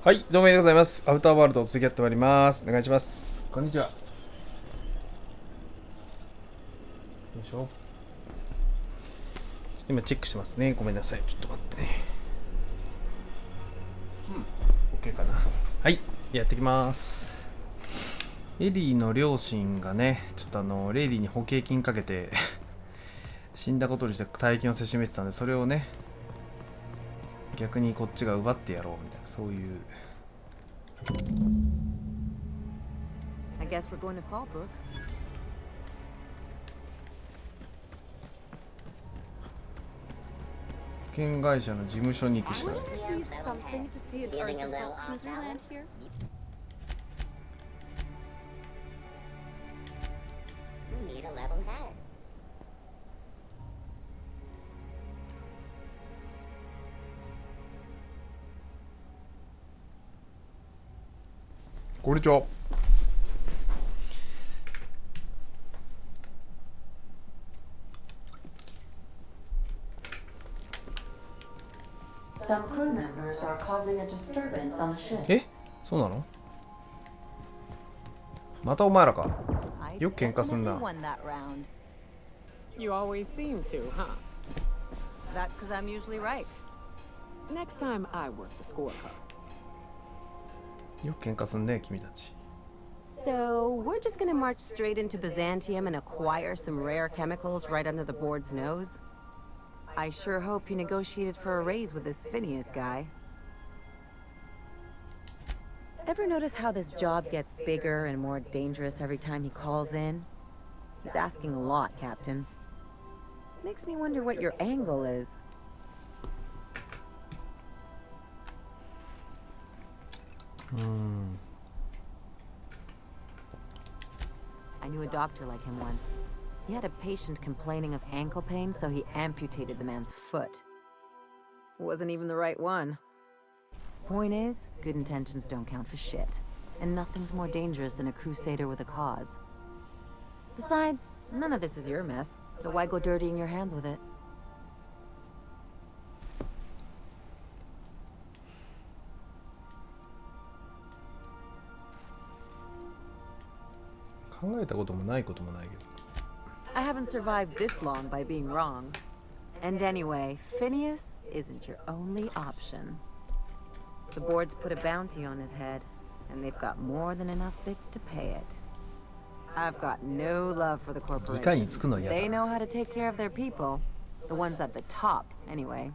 はい、どうもありがとうございます。アウターワールドを続きやってまいります。お願いします。こんにちは。よいしょ。ちょっと今チェックしてますね。ごめんなさい。ちょっと待ってね。OK かな。はい、やってきます。エリーの両親がね、ちょっとレイリーに保険金かけて死んだことにして大金をせしめてたんで、それをね、逆にこっちが奪ってやろうみたいな、そういう。I guess we're going to Fallbrook. 保険会社の事務所に行くしかないです。Wouldn't it be something to see an Arkansas cruiser land here? こんにちは。Some crew members are causing a disturbance on the ship. え、そうなの？またお前らか。 I よく喧嘩すん definitely な。 won that round. You always seem to, huh? That's because I'm usually right. Next time I work the scorecard. よく喧嘩すんね、君たち。 So, we're just gonna march straight into Byzantium and acquire some rare chemicals right under the board's nose? I sure hope you negotiated for a raise with this Phineas guy. Ever notice how this job gets bigger and more dangerous every time he calls in? He's asking a lot, Captain. Makes me wonder what your angle is. I knew a doctor like him once. He had a patient complaining of ankle pain, so he amputated the man's foot. Wasn't even the right one. Point is, good intentions don't count for shit. And nothing's more dangerous than a crusader with a cause. Besides, none of this is your mess, so why go dirtying your hands with it? 考えたこともないこともないけど。 I haven't survived this long by being wrong. And anyway, Phineas isn't your only option. The board's put a bounty on his head, and they've got more than enough bits to pay it. I've got no love for the corporations. They know how to take care of their people. The ones at the top, anyway.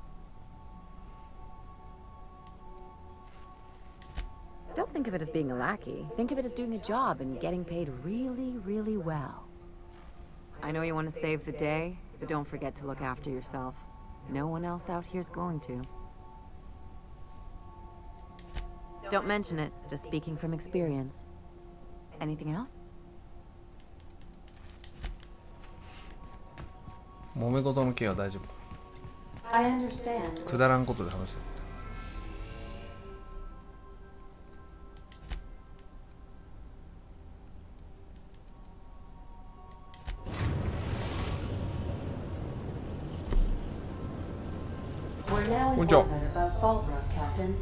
Don't think of it as being a lackey. Think of it as doing a job and getting paid really, really well. I know you want to save the day, but don't forget to look after yourself. No one else out here's going to. Don't mention it, just speaking from experience. Anything else? 揉め事の件は大丈夫。 I understand. くだらんことで話してる。We're now in Good job. orbit above Fallbrook, Captain.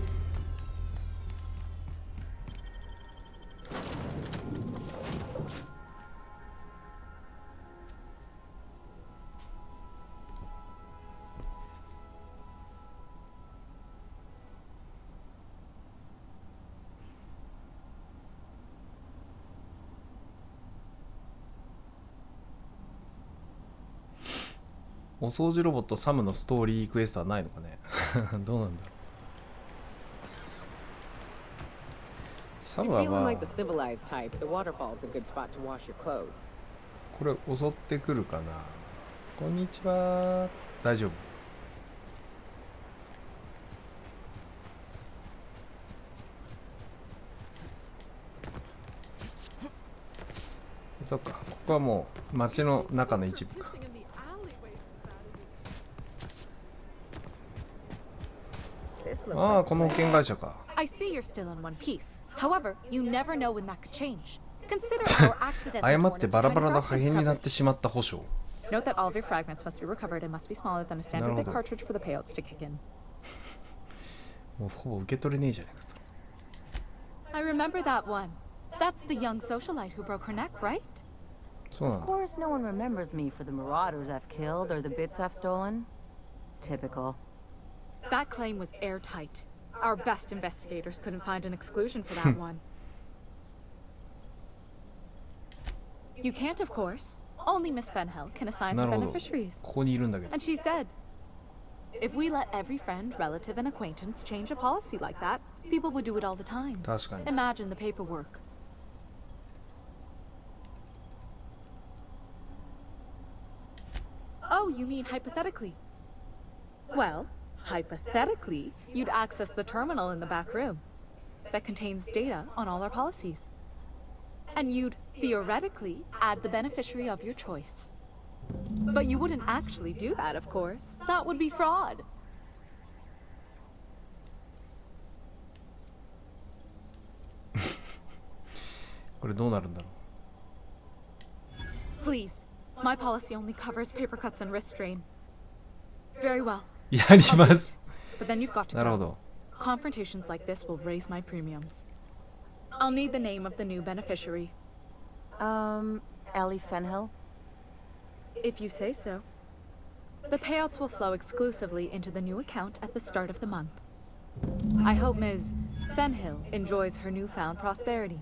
お掃除ロボットサムのストーリークエストはないのかね。どうなんだろう。サ If ムは feeling まあ like the civilized type, the waterfall's a good spot to wash your clothes. これ襲ってくるかな。こんにちは。大丈夫。そっか、ここはもう街の中の一部か。 ああ、この保険会社か。 I see you're still in one piece. However, you never know when that could change. Consider our accident. 誤ってバラバラの破片になってしまった保証。 Note that all of your fragments must be recovered and must be smaller than a standard big なるほど。 cartridge for the payouts to kick in. もうほぼ受け取れねえじゃないかそれ。I remember that one. That's the young socialite who broke her neck, right? そうなん Of だ。 course, no one remembers me for the marauders I've killed or the bits I've stolen. Typical. That claim was airtight. Our best investigators couldn't find an exclusion for that one. You can't, of course. Only Miss Fenhill can assign な her るほど。 beneficiaries. ここにいるんだけど。 And she's dead. If we let every friend, relative, and acquaintance change a policy like that, people would do it all the time. 確かに。 Imagine the paperwork. Oh, you mean hypothetically? Well, hypothetically, you'd access the terminal in the back room that contains data on all our policies. And you'd theoretically add the beneficiary of your choice. But you wouldn't actually do that, of course. That would be fraud. これどうなるんだろ Please, my policy only covers paper cuts and wrist strain. Very well. う。やります。 But then you've got to なるほ go. ど。 Confrontations like this will raise my premiums. I'll need the name of the new beneficiary. Ellie Fenhill? If you say so. The payouts will flow exclusively into the new account at the start of the month. I hope Ms. Fenhill enjoys her newfound prosperity.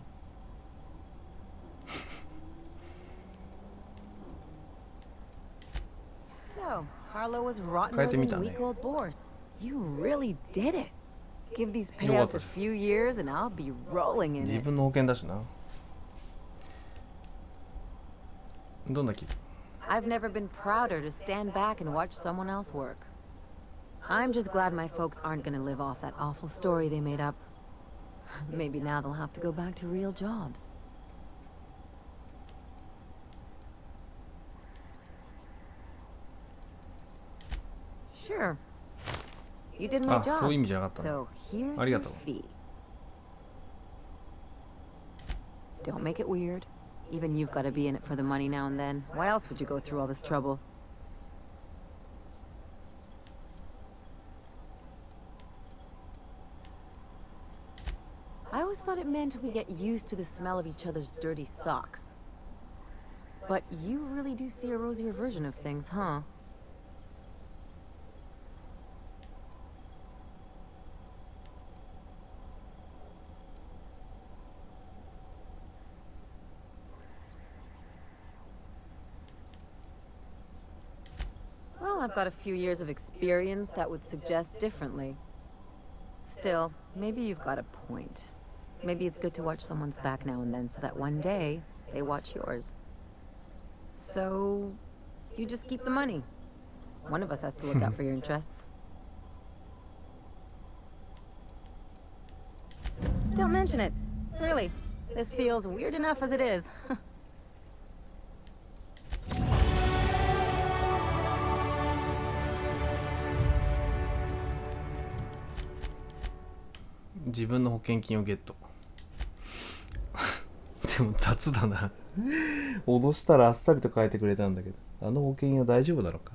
So, Harlow was 変え rotten てみた than ね。 weak old boars. You really did it. Give these よかった payouts a few years and I'll be rolling in 自 it. 分の保険だしな。どんな気 I've never been prouder to stand back and watch someone else work. I'm just glad my folks aren't gonna live off that awful story they made up. Maybe now they'll have to go back to real jobs. Sure. You did my あ、そういう意 job. 味じゃなかったんだ。 So here's ありが your とう。 fee. Don't make it weird. Even you've got to be in it for the money now and then. Why else would you go through all this trouble? I always thought it meant we get used to the smell of each other's dirty socks. But you really do see a rosier version of things, huh? Well, I've got a few years of experience that would suggest differently. Still, maybe you've got a point. Maybe it's good to watch someone's back now and then so that one day they watch yours. So, you just keep the money. One of us has to look out for your interests. Don't mention it. Really, this feels weird enough as it is. 自分の保険金をゲット。でも雑だな。脅したらあっさりと変えてくれたんだけど、あの保険は大丈夫なのか。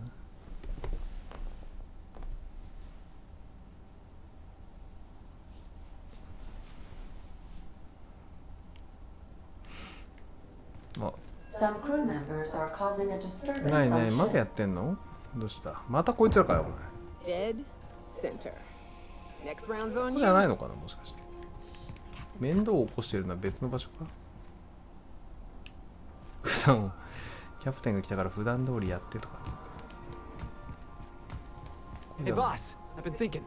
あ、 Some crew members are causing a disturbance ない on ない、 the まだや ship. ってんの？どうした？またこいつらかよ、お前。 Dead center. Next round's on これ you. じゃないのかな、もしかして。面倒を起こしてるのは別の場所か。普段キャプテンが来たから普段通りやってとかっつって。 Hey boss, I've been thinking.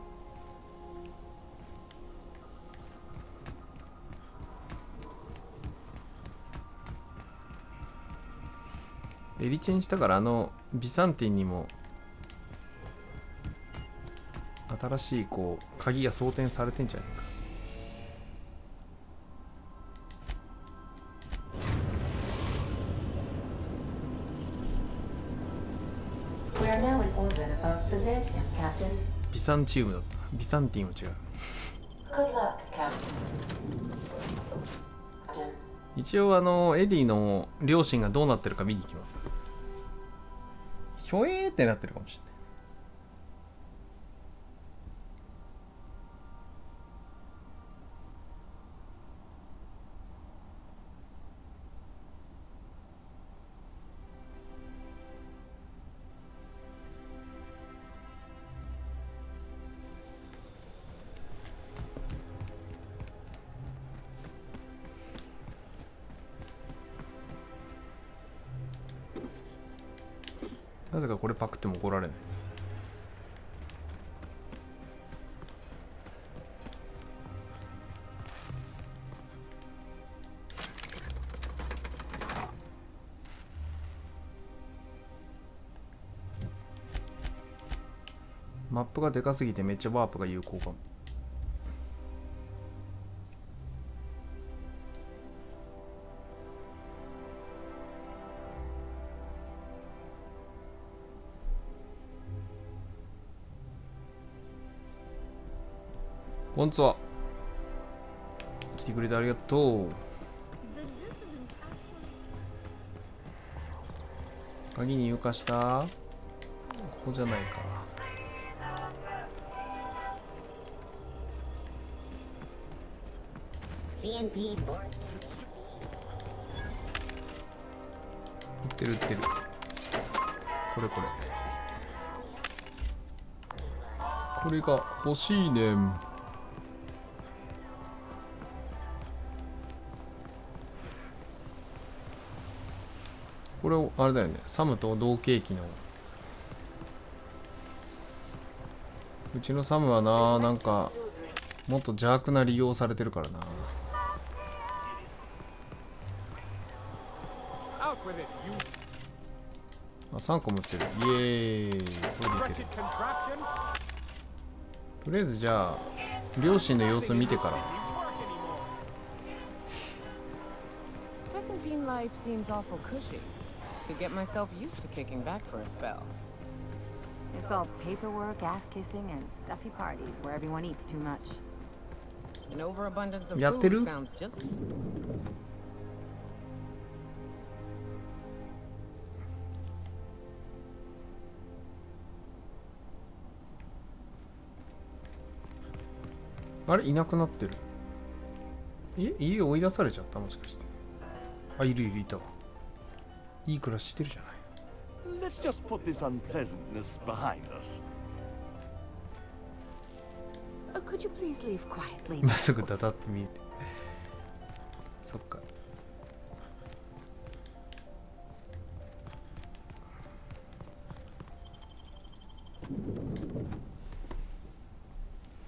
エリチェンしたからあのビサンティンにも新しいこう鍵が装填されてんじゃないか。 We are now in orbit above Byzantium, Captain. ビサンチウムだった。ビサンティンは違う。 Good luck, Captain. 一応エリーの両親がどうなってるか見に行きます。ひょえーってなってるかもしれない。なぜかこれパクっても怒られない。マップがでかすぎてめっちゃワープが有効かも。こんにちは。来てくれてありがとう。鍵に床した？ここじゃないか。売ってる売ってる。これこれ。これが欲しいねん。これをあれだよね。サムと同系機の。うちのサムはな、なんかもっと邪悪な利用されてるからな。あ、3個持ってる。イエーイ。これでいける。とりあえずじゃあ両親の様子見てから。Byzantine life seems awful cushy. Could get myself used to kicking back for a spell. It's all paperwork, ass kissing, and stuffy parties where everyone eats too much. An overabundance of やってる？ food sounds just. あれいなくなってる。家追い出されちゃった？もしかして。あ、いるいたわ。いい暮らししてるじゃない。Let's just put this unpleasantness behind us. Could you please leave quietly? 今すぐダダって見えて。そっか。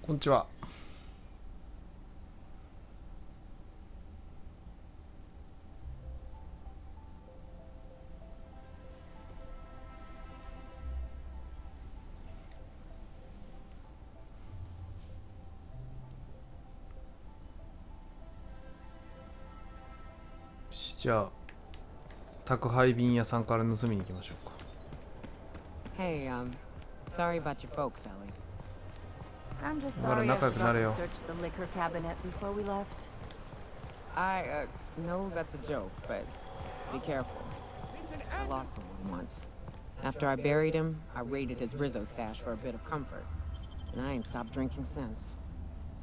こんにちは。じゃあ宅配便屋さんから盗みに行きましょうか。 Hey, sorry about your folks, Ellie. I'm just What a sorry I knuckle forgot to scenario. search the liquor cabinet before we left. I know that's a joke, but be careful. I lost someone once. After I buried him, I raided his Rizzo stash for a bit of comfort. And I ain't stopped drinking since.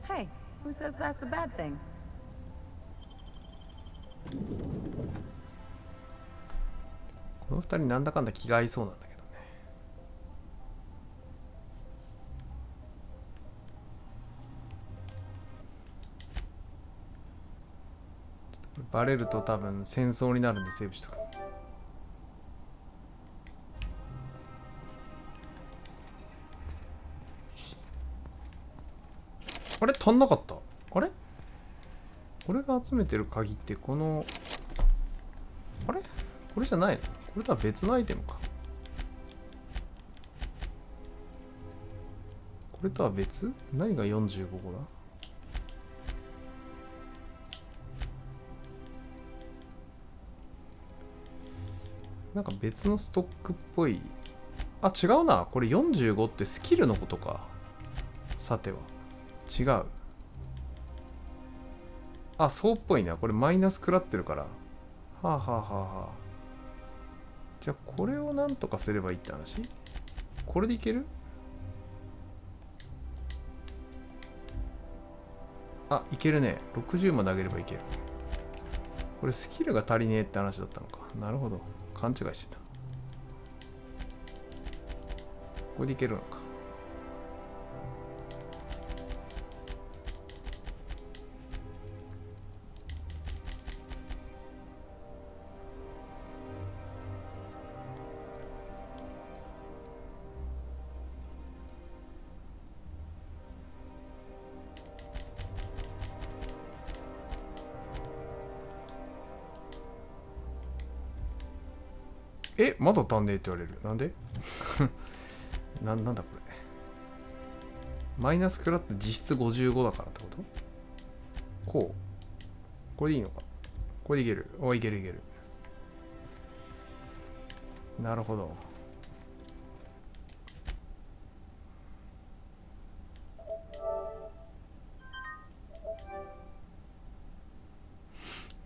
Hey, who says that's a bad thing? この二人なんだかんだ気が合いそうなんだけどね。バレると多分戦争になるんでセーブしとく。あれ足んなかった。あれ俺が集めてる鍵ってこのあれこれじゃないの？これとは別のアイテムか。これとは別？何が45個だ？なんか別のストックっぽい。あ、違うな。これ45ってスキルのことか。さては。違う。あ、そうっぽいな。これマイナス食らってるから。はあはあはあはあ。じゃあこれをなんとかすればいいって話？これでいける？あ、いけるね。60まで上げればいける。これスキルが足りねえって話だったのか。なるほど。勘違いしてた。これでいけるのか。え、まだ足んねえって言われる。なんでなんだこれ。マイナス食らって実質55だからってこと？こう。これでいいのか。これでいける。お、いけるいける。なるほど。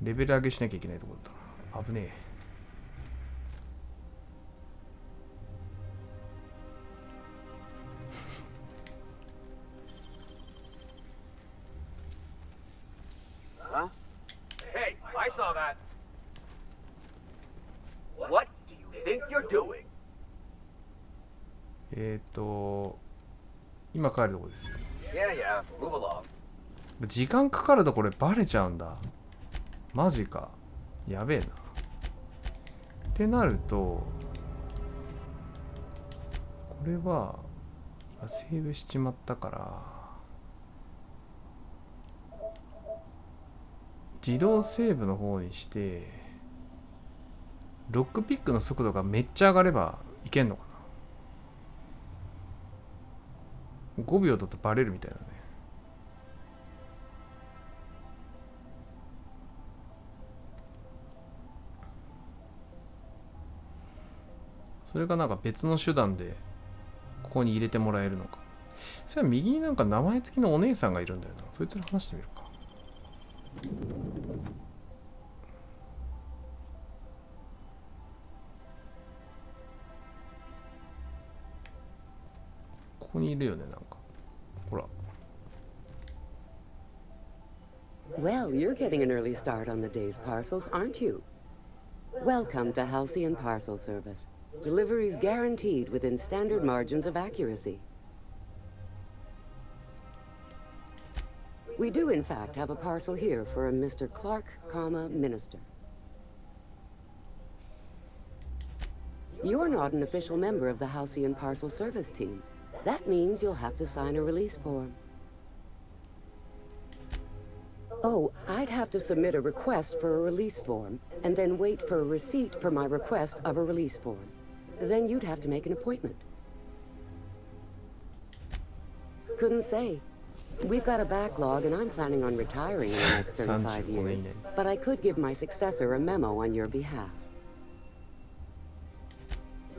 レベル上げしなきゃいけないところだったな。危ねえ。Huh? Hey, I saw that. What do you think you're doing? 今帰るとこです。Yeah, yeah, move along. 時間かかるとこれバレちゃうんだ。マジか。やべえな。ってなると、これは今セーブしちまったから、自動セーブの方にして、ロックピックの速度がめっちゃ上がればいけんのかな。5秒だとバレるみたいなね。それがなんか別の手段でここに入れてもらえるのか。それは右になんか名前付きのお姉さんがいるんだよな。そいつに話してみるか。ここにいるよね、なんか。ほら。Well, you're getting an early start on the day's parcels, aren't you? Welcome to Halcyon Parcel Service. Deliveries guaranteed within standard margins of accuracy. We do, in fact, have a parcel here for a Mr. Clark, Minister. You're not an official member of the Halcyon Parcel Service team. That means you'll have to sign a release form. Oh, I'd have to submit a request for a release form, and then wait for a receipt for my request of a release form. Then you'd have to make an appointment. Couldn't say. We've got a backlog, and I'm planning on retiring in the next 35 years. But I could give my successor a memo on your behalf.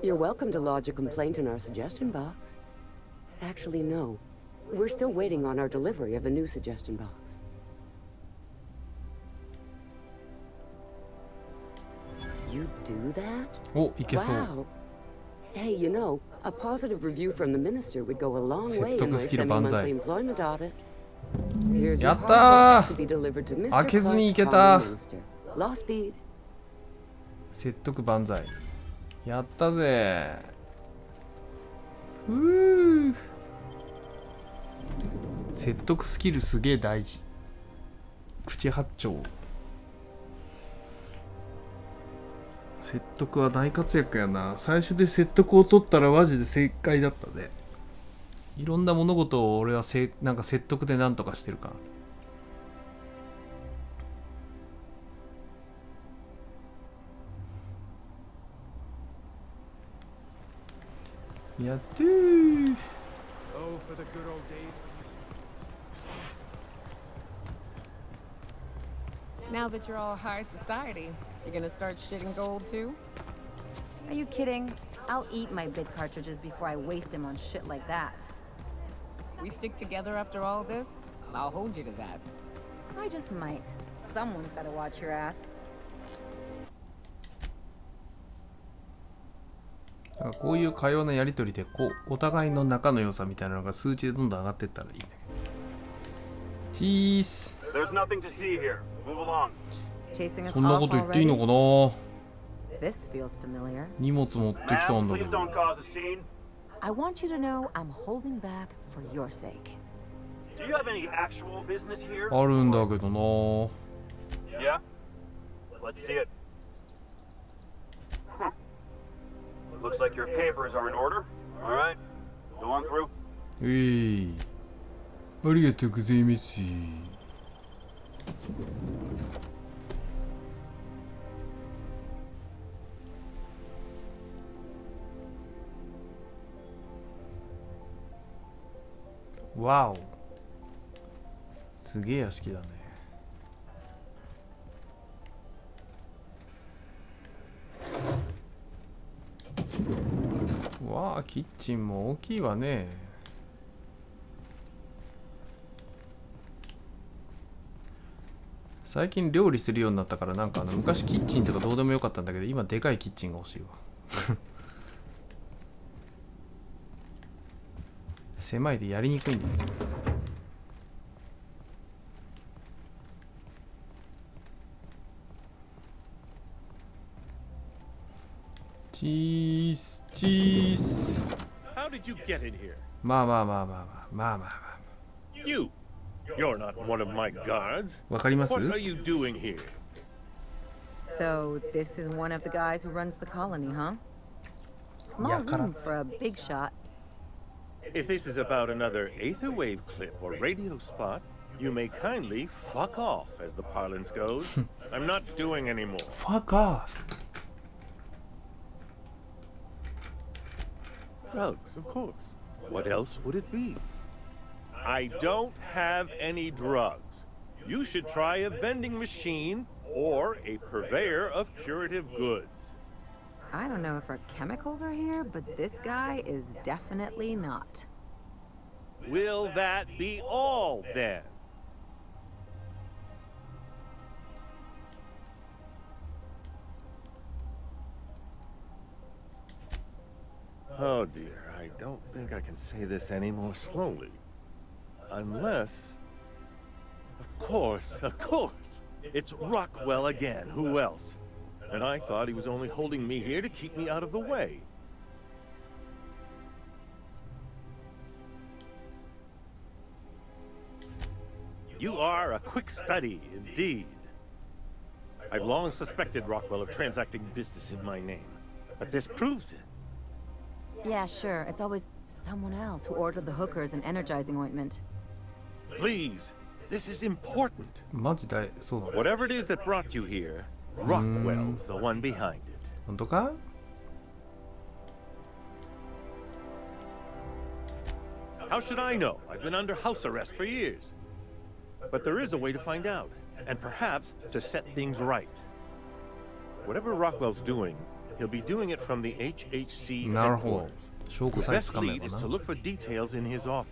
You're welcome to lodge a complaint in our suggestion box. Actually, no. We're still waiting on our delivery of a new suggestion box. You do that? Oh, いけそう。 Wow. Hey, you know, a positive review from the minister would go a long way in my 説得スキル万歳。 semi-monthly employment audit. Here's や your ったー。 parcel to be delivered to Mr. 開けずに行け Clark, た。 Minister. Law speed. 説得万歳。やったぜ。説得スキルすげえ大事。口八丁。説得は大活躍やな。最初で説得を取ったらマジで正解だったね。いろんな物事を俺はなんか説得でなんとかしてるから。やってー。 Oh, for the good old days. Now that you're all high society, you're gonna start shitting gold too? Are you kidding? I'll eat my bid cartridges before I waste them on shit like that. We stick together after all this? I'll hold you to that. I just might. Someone's gotta watch your ass. こういう会話のやりとりでお互いの仲の良さみたいなのが数値でどんどん上がっていったらいいね。チース。 There's nothing to see here. Move along. Chasing us そんな off こと言っていいの already? かな。 This feels familiar. 荷物持ってきた Ma'am, んだ please けど。 don't cause a scene. I want you to know I'm holding back for your sake. Do you have any actual business here? あるんだけどな。 Yeah? Let's see it. Huh. Looks like your papers are in order. All right. Go on through. ありがとうございます。わお。すげえ屋敷だね。わあ、キッチンも大きいわね。最近料理するようになったから、なんか昔キッチンとかどうでもよかったんだけど、今でかいキッチンが欲しいわ。狭いでやりにくいんだよ。チーズ、チーズ。How did you get in here? まあまあまあまあまあまあまあ。You! You're not one of my guards. わかります？ What are you doing here? So, this is one of the guys who runs the colony, huh? Small room for a big shot. If this is about another Aether Wave clip or radio spot, you may kindly fuck off, as the parlance goes. I'm not doing any more. Fuck off. Drugs, of course. What else would it be? I don't have any drugs. You should try a vending machine or a purveyor of curative goods. I don't know if our chemicals are here, but this guy is definitely not. Will that be all, then? Oh dear, I don't think I can say this any more slowly. Unless... Of course! It's Rockwell again, who else? And I thought he was only holding me here to keep me out of the way. You are a quick study, indeed. I've long suspected Rockwell of transacting business in my name, but this proves it. Yeah, sure. It's always someone else who ordered the hookers and energizing ointment. Please, this is important. マジでそうなの？ Whatever it is that brought you here, Rockwell's the one behind it. 本当か？ How should I know? I've been under house arrest for years. But there is a way to find out, and perhaps to set things right. Whatever Rockwell's doing, he'll be doing it from the HHC なるほど。 headquarters. 証拠 The さえ best つかめ lead ば is な。 to look for details in his office.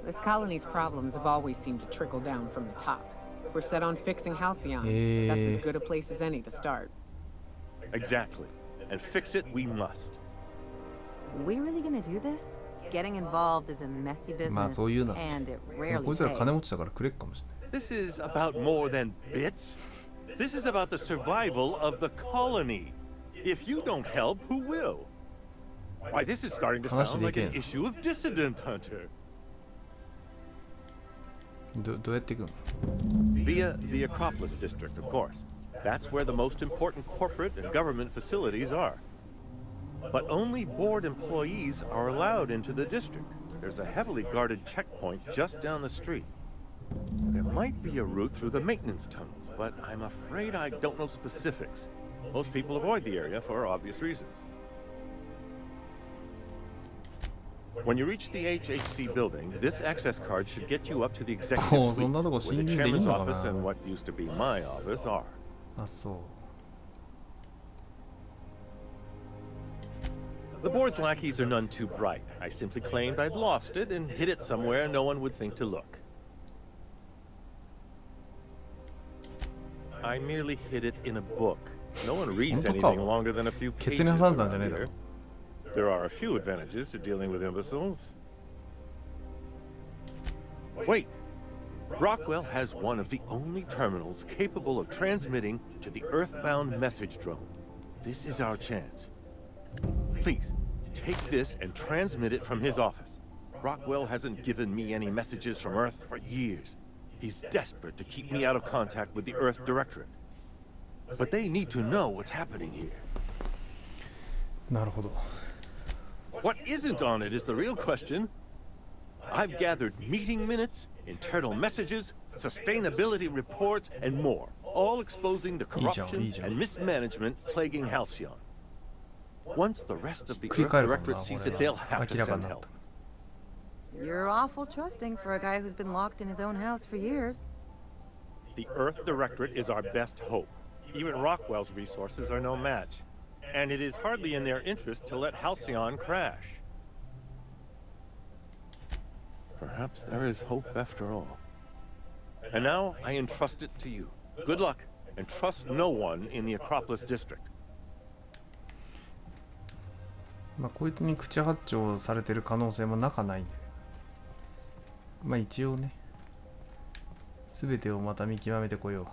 This colony's problems have always seemed to trickle down from the top. We're set on fixing Halcyon. That's as good a place as any to start. Exactly. And fix it we must. We really gonna do this? Getting involved is a messy まあ business, そういうな。 and it こ rarely いつら金持 pays. ちだからくれっかもしれない。 This is about more than bits. This is about the survival of the colony. If you don't help, who will? Why, this is starting to sound like an issue of Dissident Hunter. どうやっていくの？ Via the Acropolis District, of course. That's where the most important corporate and government facilities are. But only board employees are allowed into the district. There's a heavily guarded checkpoint just down the street. There might be a route through the maintenance tunnels, but I'm afraid I don't know specifics. Most people avoid the area for obvious reasons. When you reach the HHC building, this access card should get you up to the executive suite, where the chairman's office and what used to be my office are. あ、そう。 The board's lackeys are none too bright. I simply claimed I'd lost it and hid it somewhere no one would think to look. I merely hid it in a book. No one reads anything longer than a few pages around here. There are a few advantages to dealing with imbeciles. Wait! Rockwell has one of the only terminals capable of transmitting to the Earthbound message drone. This is our chance. Please, take this and transmit it from his office. Rockwell hasn't given me any messages from Earth for years. He's desperate to keep me out of contact with the Earth Directorate. But they need to know what's happening here. なるほど。 What isn't on it is the real question. I've gathered meeting minutes, internal messages, sustainability reports, and more, all exposing the corruption and mismanagement plaguing Halcyon. Once the rest of the Earth Directorate sees it, they'll have to send help. You're awful trusting for a guy who's been locked in his own house for years. The Earth Directorate is our best hope. Even Rockwell's resources are no match. And it is hardly in their interest to let Halcyon crash. Perhaps there is hope after all. And now I entrust it to you. Good luck, and trust no one in the Acropolis District. まあこいつに口八丁されてる可能性もなかないんで、まあ一応ね、全てをまた見極めてこよう。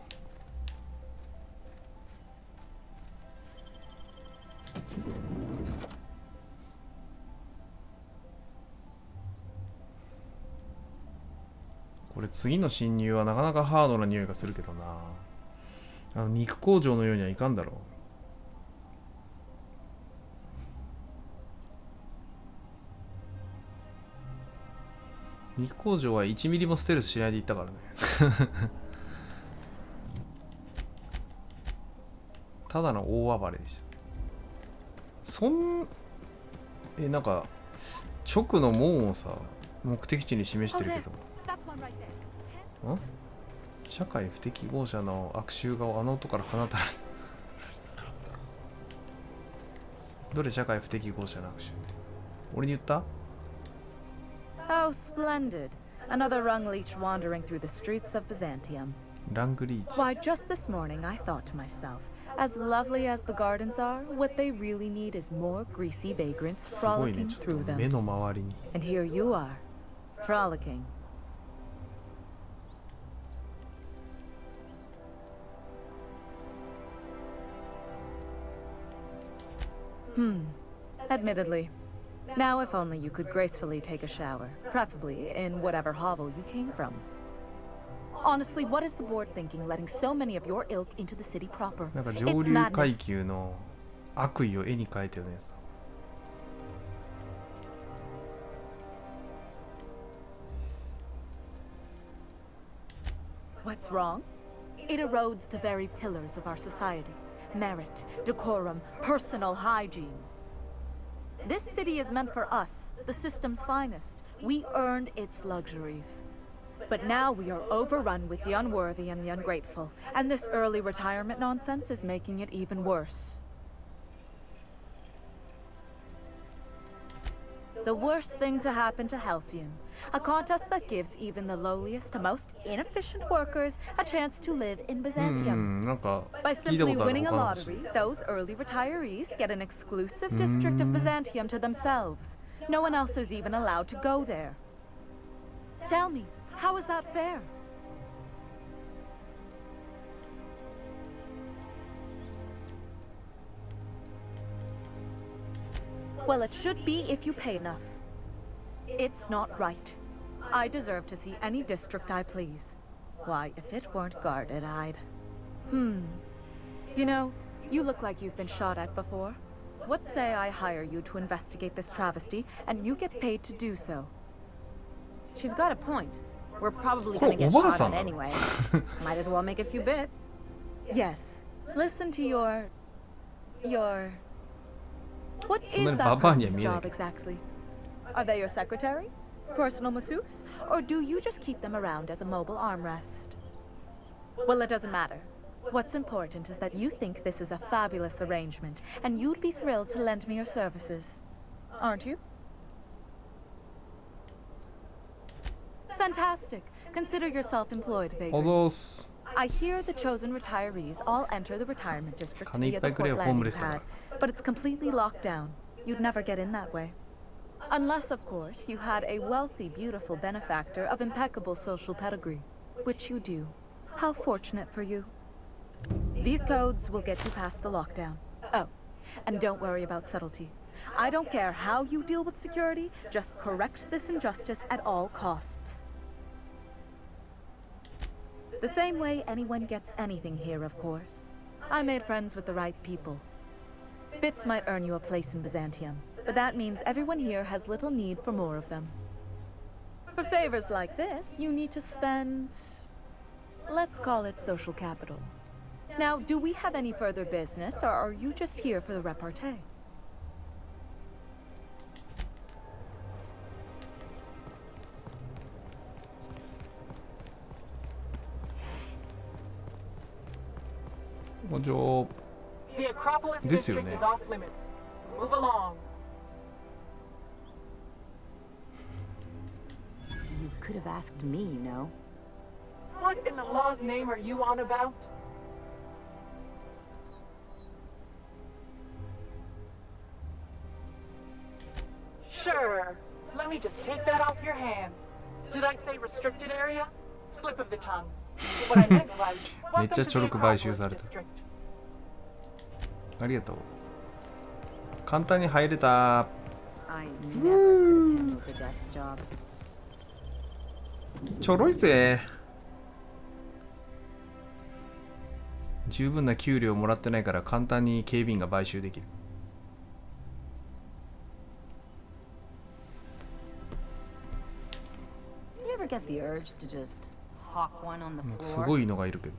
これ次の侵入はなかなかハードな匂いがするけどな。肉工場のようにはいかんだろう。肉工場は1ミリもステルスしないでいったからね。ただの大暴れでした。なんか直の門をさ、目的地に示してるけど。社会不適合者の悪臭があの音から放たれる。どれ社会不適合者の悪臭？俺に言った？ How splendid. Another rung leech wandering through the streets of Byzantium. ラングリーチ。 Why, just this morning I thought to myself, as lovely as the gardens are, what they really need is more greasy vagrants すごいね、 frolicking ちょっ through と them. 目の周りに。 And here you are, frolicking. Admittedly. Now if only you could gracefully take a shower, preferably in whatever hovel you came from. Honestly, what is the board thinking letting so many of your ilk into the city proper? なんか It's 上流階 madness. 級の悪意を絵に描いたよね。What's wrong? It erodes the very pillars of our society. Merit, decorum, personal hygiene. This city is meant for us, the system's finest. We earned its luxuries. But now we are overrun with the unworthy and the ungrateful, and this early retirement nonsense is making it even worse. The worst thing to happen to Halcyon, a contest that gives even the lowliest to most inefficient workers a chance to live in Byzantium. なんか By 聞いたこ simply とある winning a 他の話。 lottery, those early retirees get an exclusive district of Byzantium to themselves. No one else is even allowed to go there. Tell me, how is that fair? Well, it should be if you pay enough. It's not right. I deserve to see any district I please. Why, if it weren't guarded, I'd... You know, you look like you've been shot at before. What say I hire you to investigate this travesty, and you get paid to do so? She's got a point. We're probably これ gonna get おばあ shot さん at なの？ anyway. Might as well make a few bits. Yes. Listen to your... What そんな is に that ババアには person's 見えない job けど。 exactly? Are they your secretary? Personal masseuse? Or do you just keep them around as a mobile armrest? Well, it doesn't matter. What's important is that you think this is a fabulous arrangement, and you'd be thrilled to lend me your services. Aren't you? Fantastic. Consider yourself employed, お vagrant. ぞーす。 I hear the chosen retirees all enter the retirement district 金い via っぱ the いくれよ、 port ホーム landing レスだから pad, but it's completely locked down. You'd never get in that way. Unless, of course, you had a wealthy, beautiful benefactor of impeccable social pedigree, which you do. How fortunate for you. These codes will get you past the lockdown. Oh, and don't worry about subtlety. I don't care how you deal with security, just correct this injustice at all costs. The same way anyone gets anything here, of course. I made friends with the right people. Bits might earn you a place in Byzantium, but that means everyone here has little need for more of them. For favors like this, you need to spend... let's call it social capital. Now, do we have any further business, or are you just here for the repartee? じゃあ The Acropolis ですよ district ね。 is off limits. Move along. You could have asked me, you know. What in the law's name are you on about? Sure. Let me just take that off your hands. Did I say restricted area? Slip of the tongue. What I meant was, めっちゃ welcome ちょ to ろ the く買収 Acropolis された。 district. ありがとう。簡単に入れた。 I never could have handled the desk job. ちょろいぜ。十分な給料もらってないから簡単に警備員が買収できる。You ever get the urge to just hawk one on the す floor? ごいのがいるけど。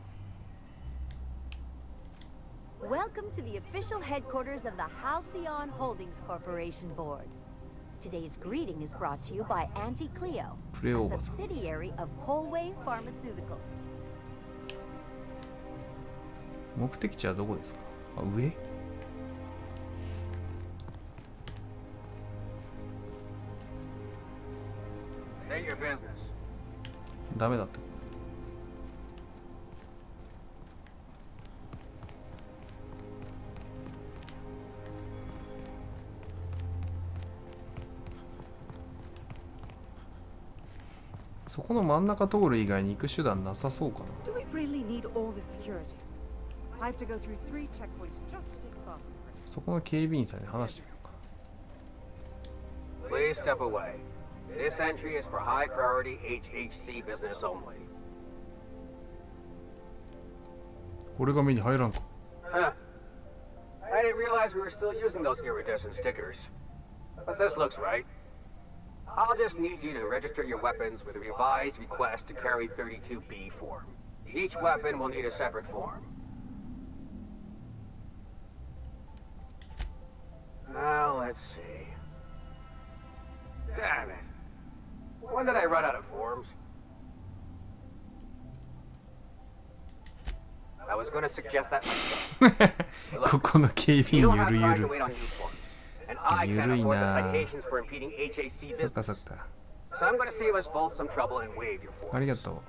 Welcome to the official headquarters of the Halcyon Holdings Corporation Board. Today's greeting is brought to you by Auntie Cleo, a subsidiary of Colway Pharmaceuticals. 目的地はどこですか？あ、上？ State your business. ダメだった。そこの真ん中通る以外に行く手段なさそうかな。 Do we really need all this security? I have to go through 3 checkpoints just to take a bathroom break. そこの警備員さんに話してみようか。 Please step away. This entry is for high priority HHC business only. これが目に入らんか。 Huh. I didn't realize we were still using those iridescent stickers. But this looks right. I'll just need you to register your weapons with a revised request to carry 32B form. Each weapon will need a separate form. Now, let's see. Damn it. When did I run out of forms? I was going to suggest that myself. ここの警備 You 員 don't ゆ have る time ゆ to wait on る。 new forms. And I can't ゆるい afford the な。 citations for impeding HAC そっか business. そっか。 So I'm going to save us both some trouble and waive your あり forms. がとう。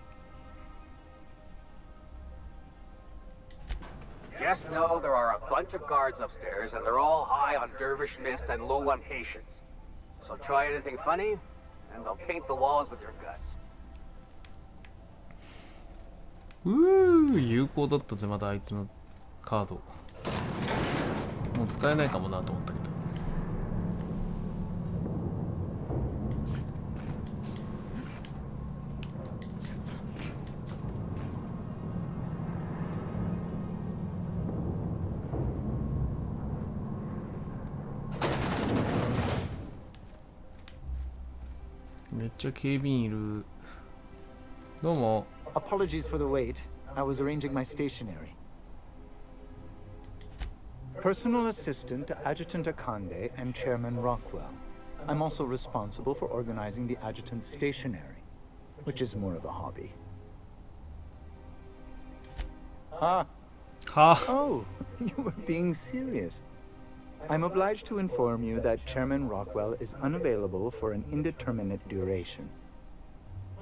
Just know there are a bunch of guards upstairs, and they're all high on dervish mist and low on patience. So try anything funny, and they'll paint the walls with your guts. 有効だったぜ、まだあいつのカード。もう使えないかもなと思ったけど。めっちゃ警備員いる。どうも。 Apologies for the wait. I was arranging my stationery. Personal assistant to Adjutant Akande and Chairman Rockwell. I'm also responsible for organizing the adjutant's stationery, which is more of a hobby. Ah. Oh, you were being serious. I'm obliged to inform you that Chairman Rockwell is unavailable for an indeterminate duration.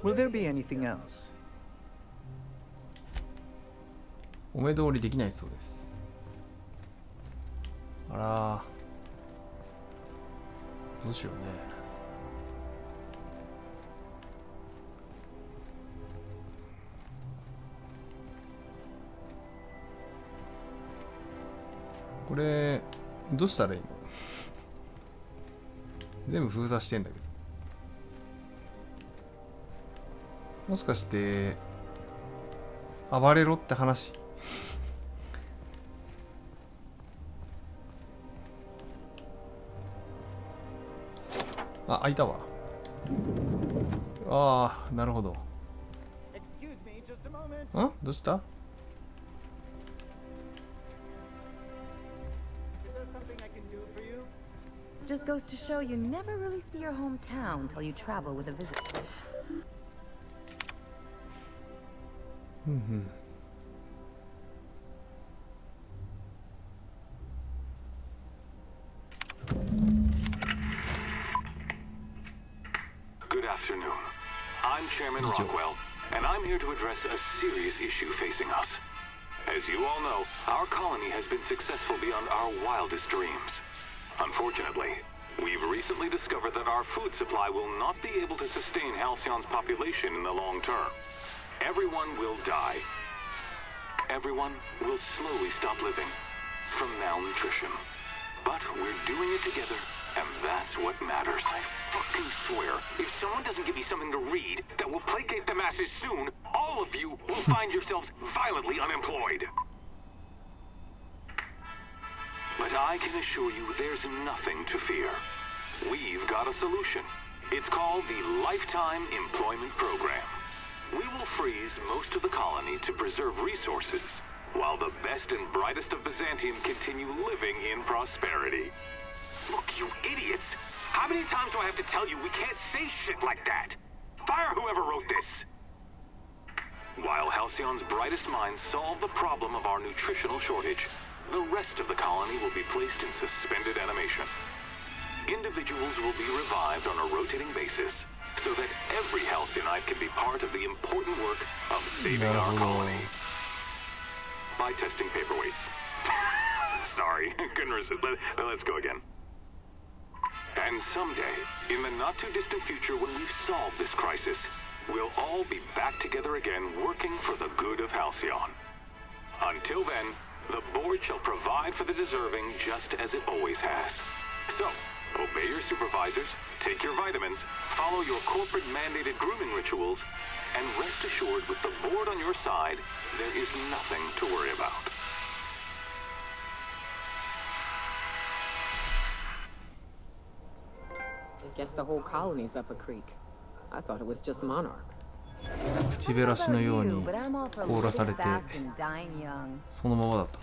Will there be anything else? お目通りできないそうです。あらー、どうしようね。これどうしたらいいの？全部封鎖してんだけど。もしかして暴れろって話？あ、開いたわ。ああ、なるほど。ん？どうした？ Just goes to show you never really see your hometown until you travel with a visitor. うんうん。Chairman Rockwell, and I'm here to address a serious issue facing us. As you all know, our colony has been successful beyond our wildest dreams. Unfortunately, we've recently discovered that our food supply will not be able to sustain Halcyon's population in the long term. Everyone will die. Everyone will slowly stop living from malnutrition. But we're doing it together, and that's what matters. I fucking swear, if someone doesn't give me something to read that will placate the masses soon, all of you will find yourselves violently unemployed. But I can assure you there's nothing to fear. We've got a solution. It's called the Lifetime Employment Program. We will freeze most of the colony to preserve resources, while the best and brightest of Byzantium continue living in prosperity. Look, you idiots! How many times do I have to tell you we can't say shit like that? Fire whoever wrote this! While Halcyon's brightest minds solve the problem of our nutritional shortage, the rest of the colony will be placed in suspended animation. Individuals will be revived on a rotating basis, so that every Halcyonite can be part of the important work of saving our colony. By testing paperweights. Sorry, couldn't resist. Let's go again. And someday, in the not-too-distant future when we've solved this crisis, we'll all be back together again working for the good of Halcyon. Until then, the board shall provide for the deserving just as it always has. So, obey your supervisors, take your vitamins, follow your corporate-mandated grooming rituals, and rest assured with the board on your side, there is nothing to worry about. I guess the whole colony's up a creek. I thought it was just Monarch. 口減らしのように凍らされてそのままだった。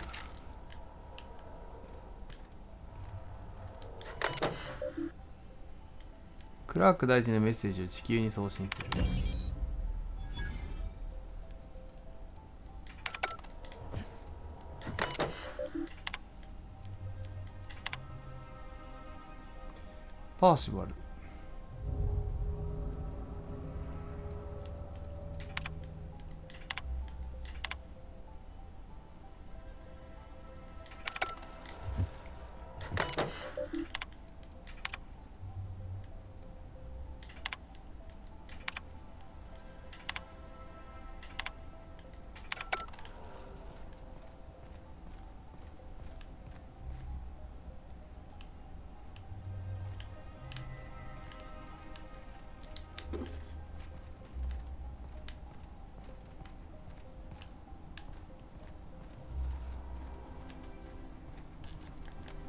クラーク大臣のメッセージを地球に送信する。パーシバル。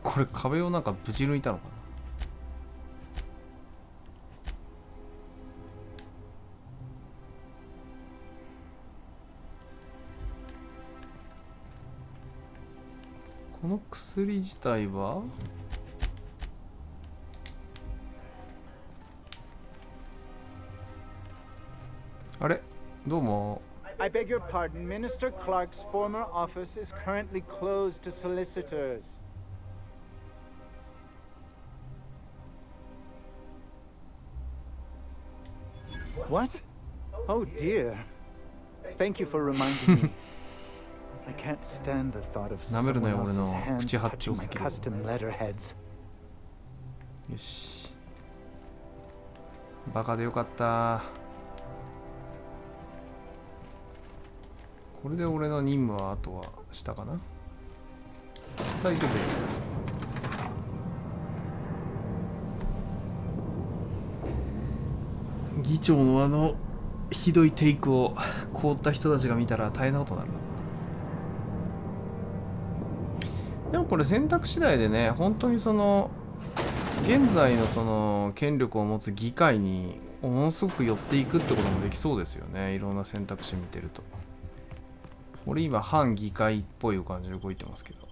これ壁をなんかぶち抜いたのかな。この薬自体はあれどうも。I beg your pardon. Minister Clark's former office is currently closed to solicitors. What? Oh dear. Thank you for reminding me. I can't stand the thought of someone else's hands touching my custom letterheads. よし。バカでよかった。これで俺の任務はあとはしたかな。さあ行くぜ。議長のあのひどいテイクを凍った人たちが見たら大変なことになるな。でもこれ選択次第でね、本当にその現在のその権力を持つ議会にものすごく寄っていくってこともできそうですよね。いろんな選択肢見てると。俺今反議会っぽい感じで動いてますけど。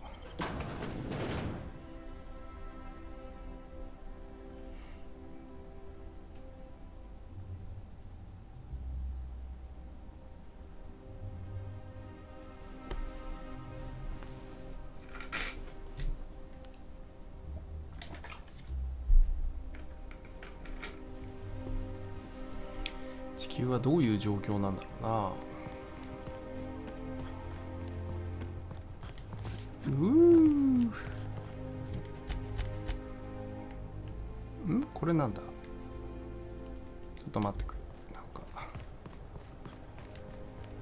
地球球はどういう状況なんだろうな。これなんだ。ちょっと待ってくれ。なんか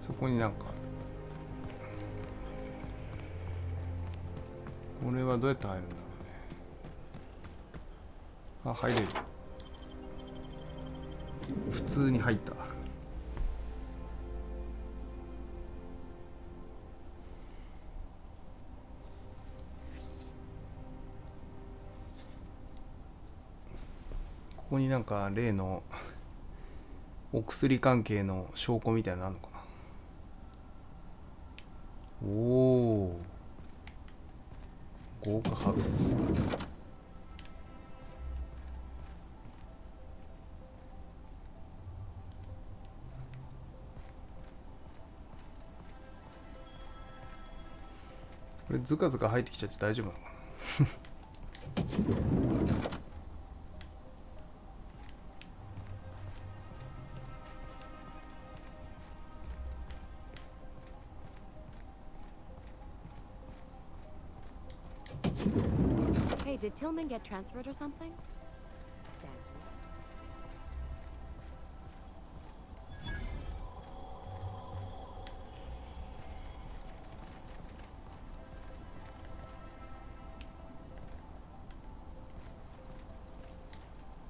そこになんかこれはどうやって入るんだろうね。あ、入れる。普通に入った。ここになんか例のお薬関係の証拠みたいなのあるのかな。おお、豪華ハウス。これズカズカ入ってきちゃって大丈夫なのかな。Hey, did Tillman get transferred or something? That's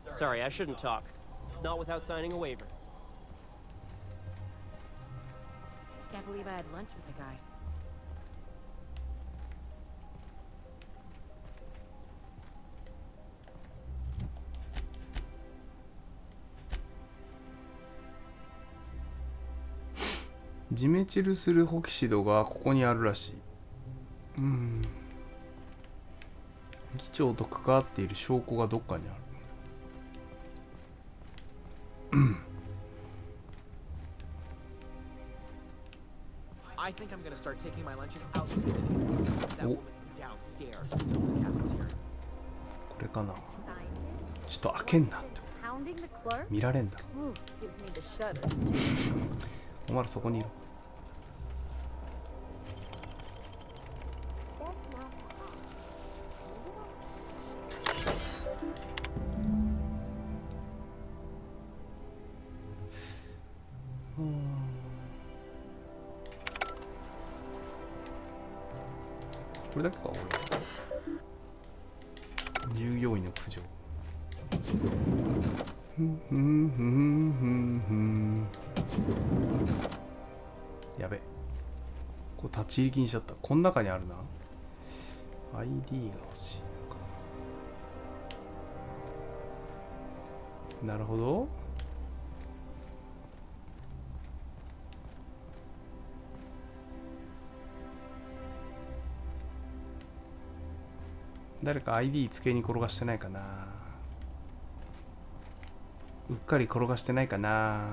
right. Sorry, I shouldn't talk. Not without signing a waiver. Can't believe I had lunch with the guy. .ジメチルするホキシドがここにあるらしい。議長と関わっている証拠がどっかにある。I think I'm gonna start taking my lunches out in the city. That woman's downstairs still in the cafeteria. これかな。ちょっと開けんなって。見られんだろ。お前らそこにいろ。これだけか。従業員の苦情。やべ、こう立ち入り禁止だった。この中にあるな。 ID が欲しいのか。なるほど。誰か ID 机に転がしてないかな。うっかり転がしてないかな。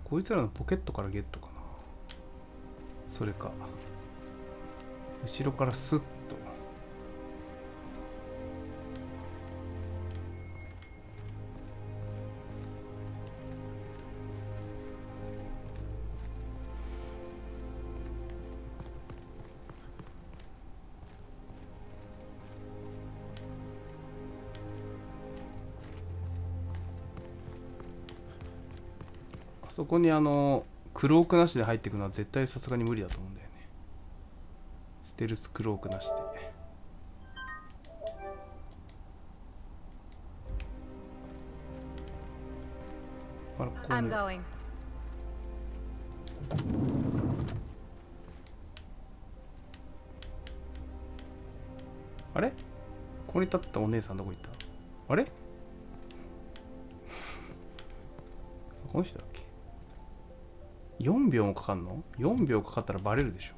こいつらのポケットからゲットかな。それか後ろからスッと。そこにクロークなしで入っていくのは絶対さすがに無理だと思うんだよね。ステルスクロークなしで。あら、こういう I'm going. あれ、ここに立ったお姉さんどこ行った。あれこの人だっけ。4秒もかかんの。4秒かかったらバレるでしょ。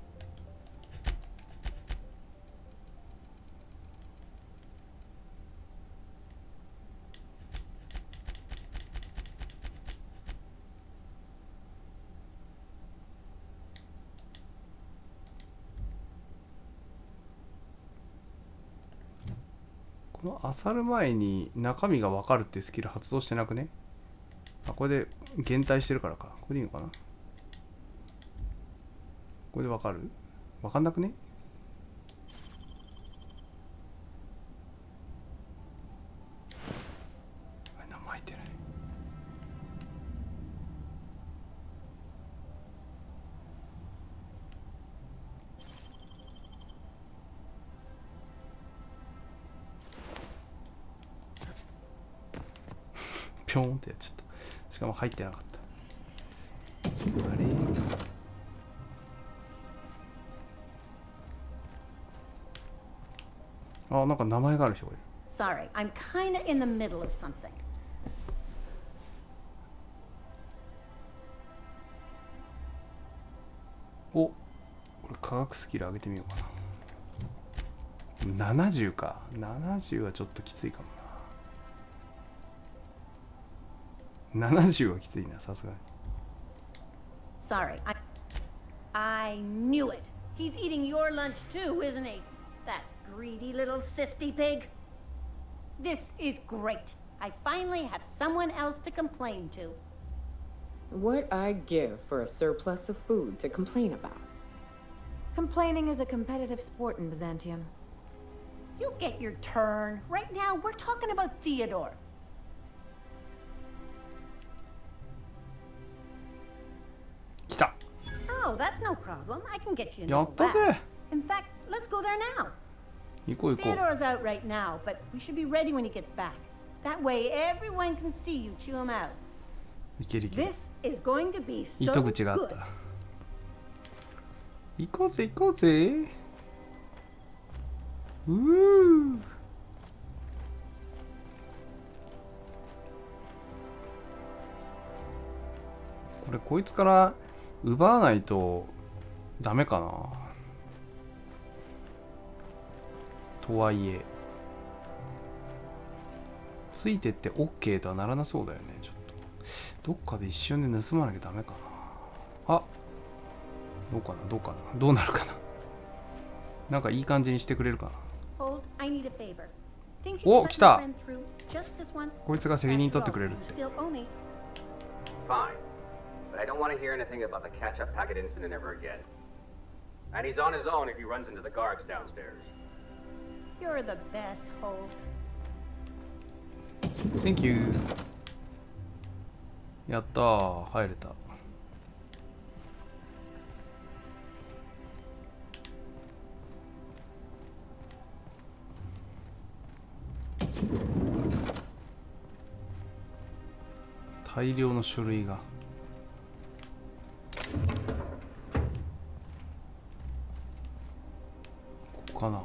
この漁る前に中身が分かるっていうスキル発動してなくね？あ、これで減退してるからか。これでいいのかな？これで分かる？分かんなくね？何も入ってない。ピョーンってやっちゃった。しかも入ってなかった。あれ？あ、なんか名前がある人がいる。Sorry, I'm kinda in the middle of something. お、これ科学スキル上げてみようかな。70か。70はちょっときついかもな。70はきついな、さすがに。Sorry, I knew it. He's eating your lunch too, isn't he? That greedy little cysty pig. This is great. I finally have someone else to complain to. What I'd give for a surplus of food to complain about. Complaining is a competitive sport in Byzantium. You get your turn. Right now, we're talking about Theodore. Oh, that's no problem. I can get you in the back. In fact, let's go there now. Theodore's out right now, but we should be ready when he gets back. That way, everyone can see you chew him out. This is going to be so good. 行こうぜ行こうぜ。うー。これこいつから奪わないとダメかな。とはいえついてって OK とはならなそうだよね。ちょっとどっかで一瞬で盗まなきゃダメかな。あ、どうかなどうかなどうなるかな。なんかいい感じにしてくれるかな。お、来た。こいつが責任取ってくれるって。Fine, but I don't want to hear anything about the catch-up packet incident ever again. And he's on his own if he runs into the guards downstairs. You're the best, Holt. Thank you. やったー、入れた。大量の書類が。ここかな。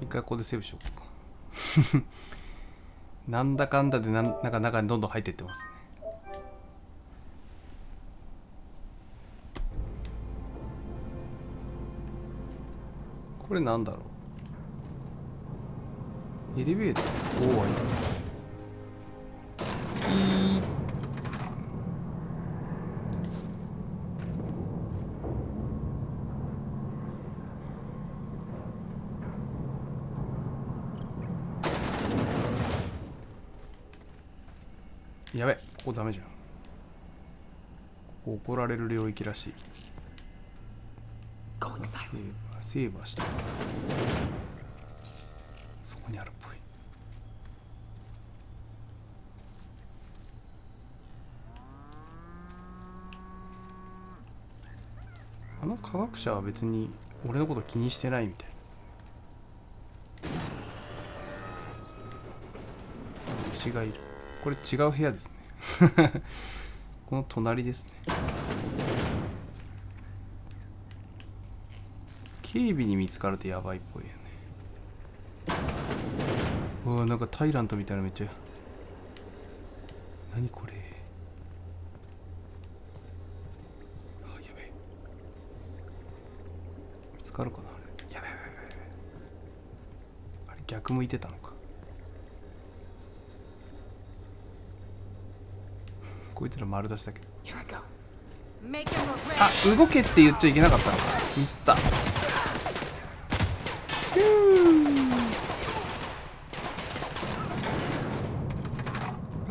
一回ここでセーブしようか。なんだかんだでなんか中にどんどん入っていってますね。これなんだろう。エレベーター。おお、開いた。やべ、ここダメじゃん。ここ怒られる領域らしい。セーブはした。そこにあるっぽい。あの科学者は別に俺のこと気にしてないみたいですね。牛がいる。これ違う部屋ですね。この隣ですね。警備に見つかるとやばいっぽいよね。うわ、なんかタイラントみたいなめっちゃ。何これ。あ、やべえ。見つかるかなあれ。やべえ。あれ逆向いてたのか。こいつら丸出しだけど。あ、動けって言っちゃいけなかったのか。ミスった。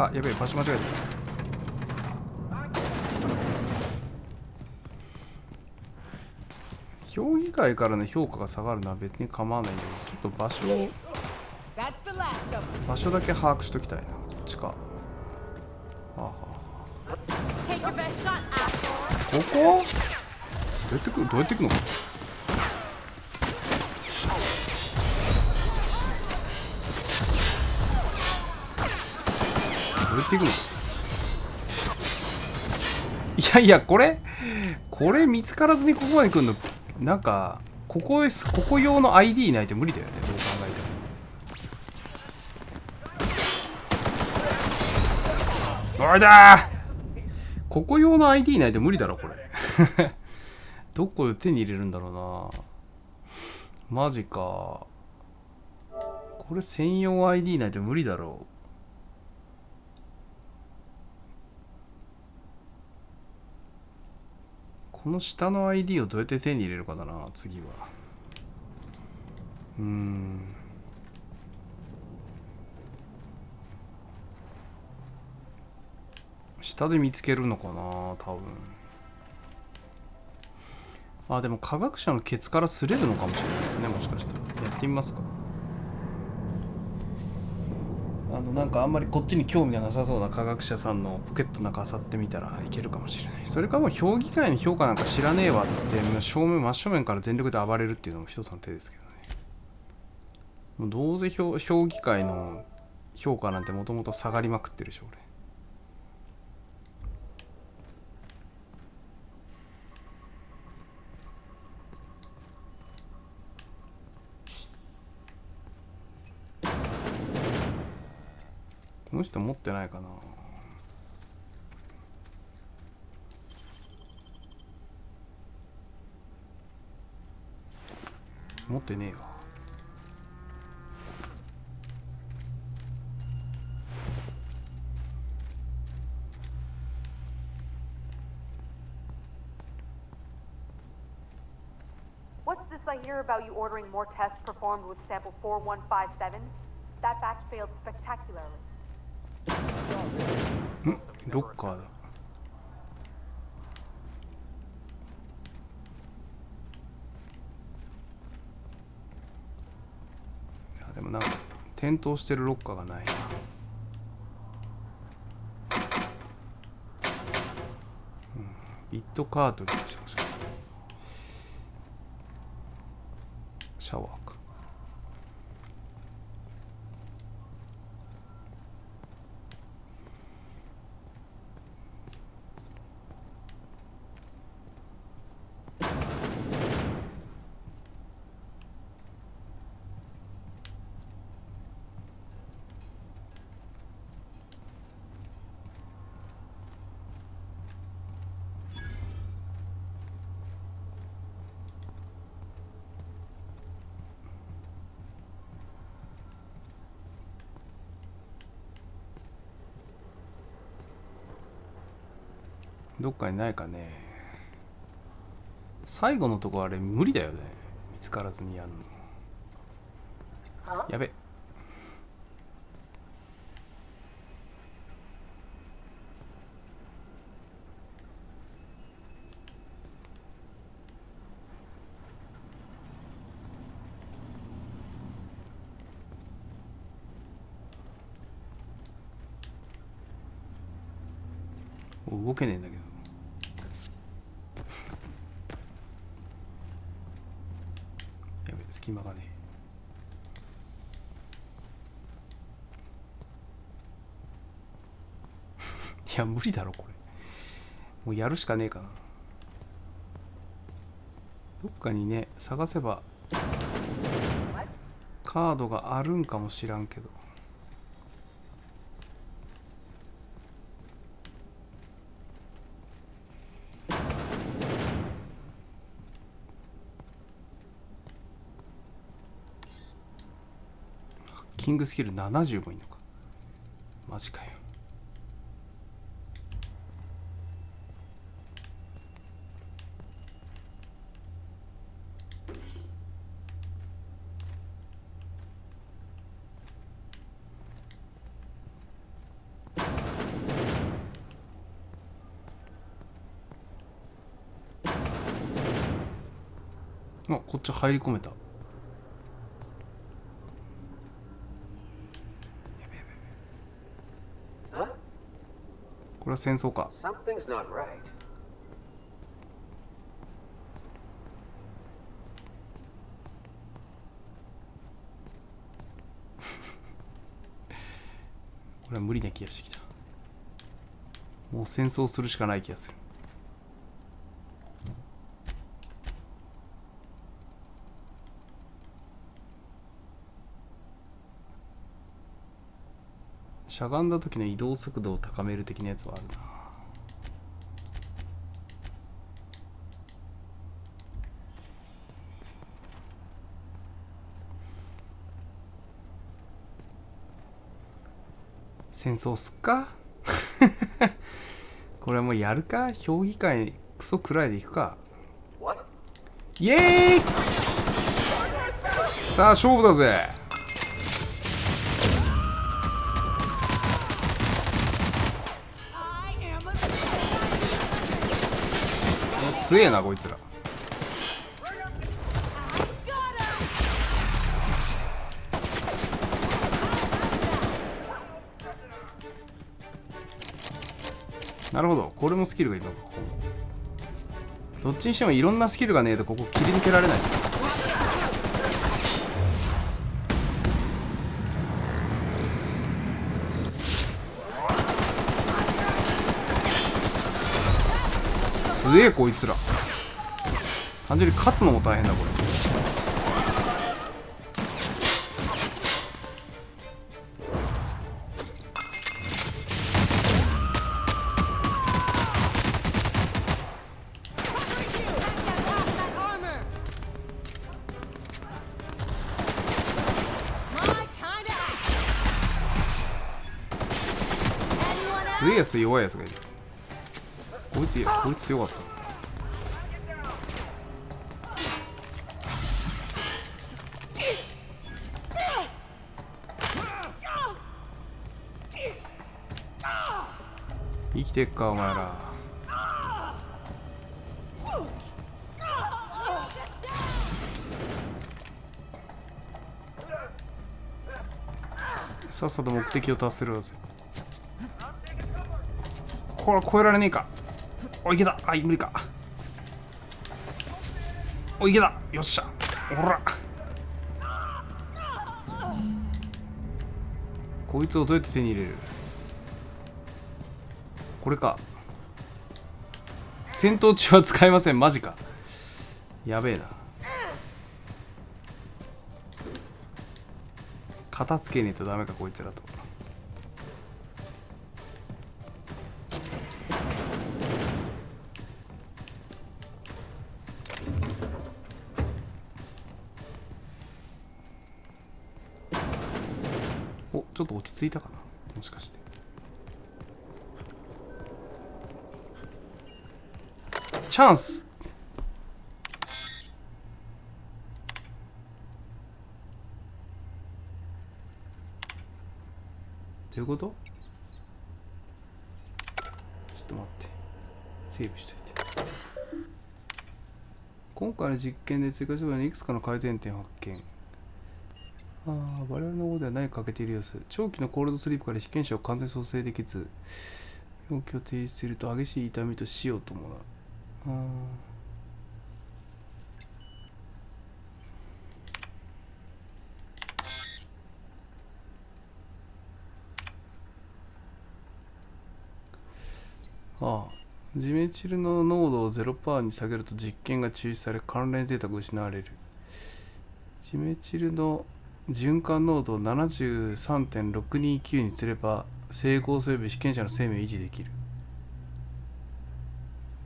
あ、やべえ、場所間違えてた。評議会からの評価が下がるのは別に構わないんだけど、ちょっと場所だけ把握しときたいな。こっちか。はあはあ、ここどうやってくのか。どうやって行くの。いやいや、これ見つからずにここまで来るの、なんかここ用の ID ないと無理だよね、どう考えても。おいだー、ここ用の ID ないと無理だろこれ。どこで手に入れるんだろうな。マジか、これ専用 ID ないと無理だろう。この下の ID をどうやって手に入れるかだな、次は。下で見つけるのかな、多分。あ、でも科学者のケツから擦れるのかもしれないですね、もしかしたら。やってみますか。なんかあんまりこっちに興味がなさそうな科学者さんのポケットなんか漁ってみたらいけるかもしれない。それかもう評議会の評価なんか知らねえわっつって真正面から全力で暴れるっていうのも一つの手ですけどね。もうどうせ評議会の評価なんてもともと下がりまくってるでしょ俺。この人持ってないかな。持ってねえわ。What's this I hear about you ordering more tests performed with sample 4157? That batch failed spectacularly. ロッカーだ。いやでもなんか点灯してるロッカーがないな。ビットカートリッジ欲しい。シャワーか。どっかにないかね。最後のとこあれ無理だよね、見つからずにやるの。やべ。動けねえんだけど。やべ、隙間がねえ。いや無理だろこれ。もうやるしかねえかな。どっかにね探せばカードがあるんかもしらんけど。キングスキル70もいいのか。マジかよ。あ、こっち入り込めた。これは戦争か。これは無理な気がしてきた。もう戦争するしかない気がする。しゃがんだ時の移動速度を高める的なやつはあるな。戦争すっかこれはもうやるか。評議会クソくらいでいくか。イエーイ。さあ勝負だぜ。強えなこいつら。なるほど、これもスキルがいるのか。ここどっちにしてもいろんなスキルがねえとここ切り抜けられない。強えこいつら。単純に勝つのも大変だこれ。強いやつ弱いやつがいる。こいつ強かった。生きてっかお前ら。さっさと目的を達するようぜ。これ超えられねえか。おいけた。あい無理か。おいけた。よっしゃ。ほらこいつをどうやって手に入れる。これか。戦闘中は使えません。マジか。やべえな。片付けねえとダメかこいつらと。お、ちょっと落ち着いたかなもしかして。チャンス。どういうこと？ちょっと待って。セーブしといて。今回の実験で追加処理のいくつかの改善点を発見。我々の方では何か欠けている様子。長期のコールドスリープから被験者を完全蘇生できず、要求を提出すると激しい痛みと死を伴う。ジメチルの濃度を 0% に下げると実験が中止され関連データが失われる。ジメチルの循環濃度を 73.629 にすれば整合性及び被験者の生命を維持できる。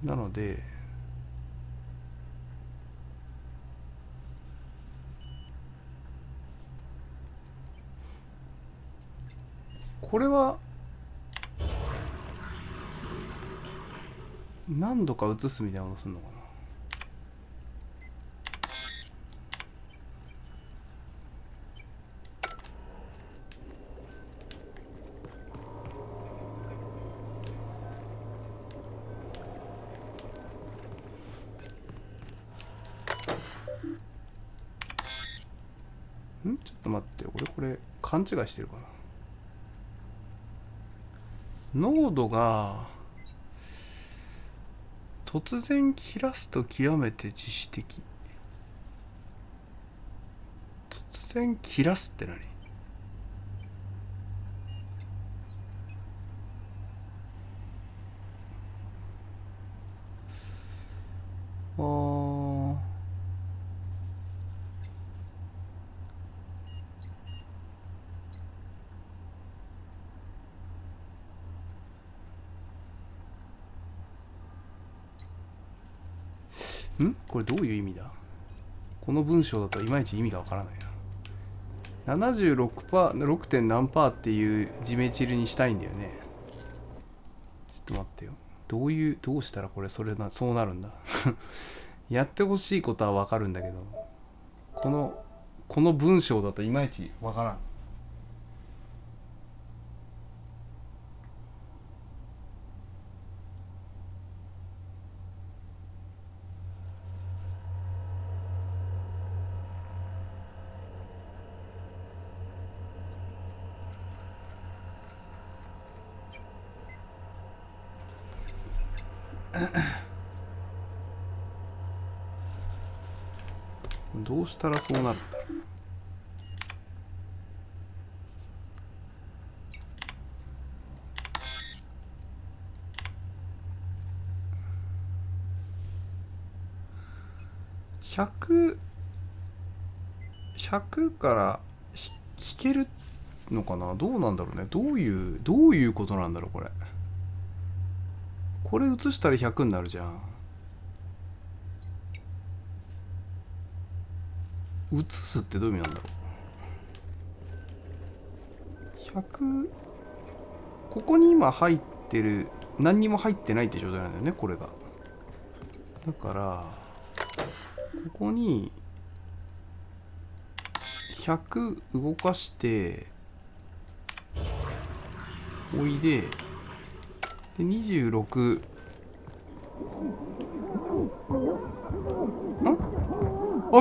なのでこれは何度か移すみたいなことするのかな。ちょっと待って、俺これ勘違いしてるかな。濃度が突然切らすと極めて自主的。突然切らすって何？これどういう意味だ？この文章だといまいち意味がわからないな。76%、6. 点何パーっていうジメチルにしたいんだよね。ちょっと待ってよ。どうしたらこれそうなるんだ。やってほしいことはわかるんだけど、この文章だといまいちわからん。どうしたらそうなるんだろう。100から引けるのかな。どうなんだろうね。どういうことなんだろうこれ。これ移したら100になるじゃん。移すってどういう意味なんだろう。100、ここに今入ってる、何にも入ってないって状態なんだよね、これが。だからここに100動かしておいで、26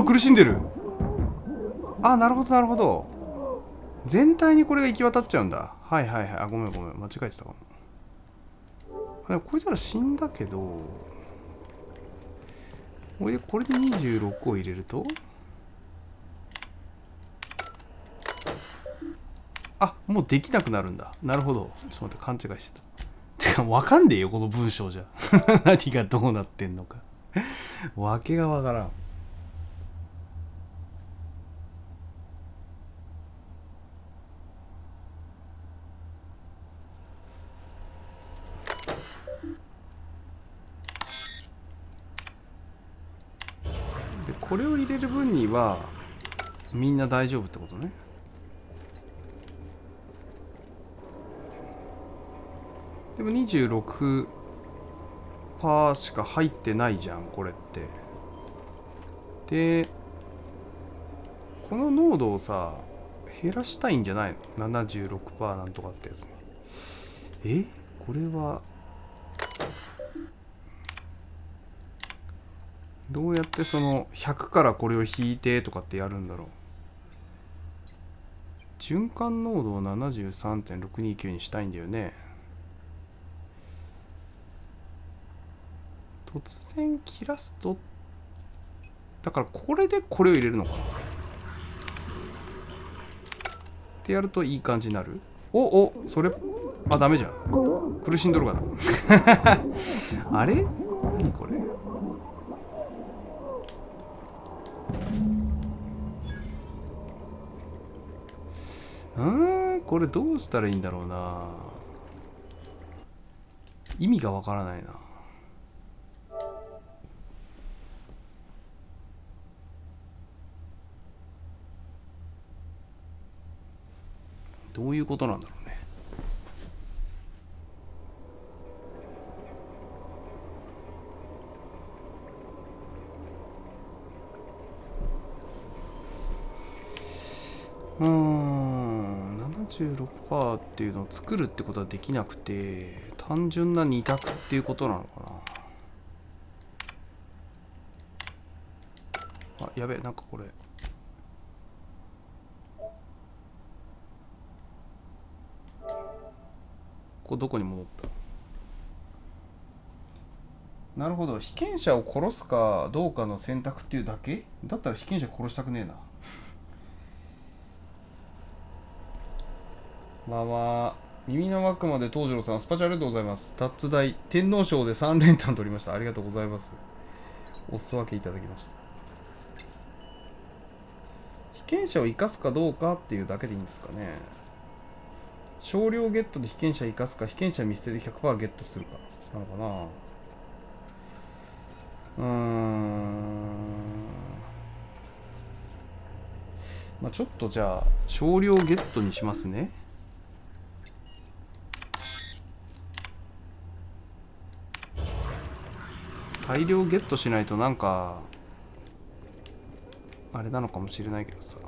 苦しんでる。なるほどなるほど。全体にこれが行き渡っちゃうんだ。はいはいはい。ごめん間違えてたかも。でもこいつら死んだけど、これで26を入れると、もうできなくなるんだ。なるほど。ちょっと待って、勘違いしてた。てかわかんねえよこの文章じゃ。何がどうなってんのか。わけがわからん。でこれを入れる分にはみんな大丈夫ってことね。でも26%しか入ってないじゃんこれって。でこの濃度をさ減らしたいんじゃないの？ 76% なんとかってやつね。これはどうやってその100からこれを引いてとかってやるんだろう。循環濃度を 73.629 にしたいんだよね。突然切らすと、だからこれでこれを入れるのかなってやるといい感じになる。それダメじゃん。苦しんどるかな。あれ何これ。これどうしたらいいんだろうな。意味がわからないな。どういうことなんだろうね。76% っていうのを作るってことはできなくて、単純な2択っていうことなのかな。やべえ、なんかこれどこに戻った？なるほど、被験者を殺すかどうかの選択っていうだけだったら被験者殺したくねえな。耳の枠まで東次郎さん、スパチャありがとうございます。タッツ大天皇賞で3連単取りました。ありがとうございます。お裾分けいただきました。被験者を生かすかどうかっていうだけでいいんですかね。少量ゲットで被験者生かすか、被験者見捨てで 100% ゲットするかなのかな。まあちょっとじゃあ少量ゲットにしますね。大量ゲットしないとなんかあれなのかもしれないけどさ、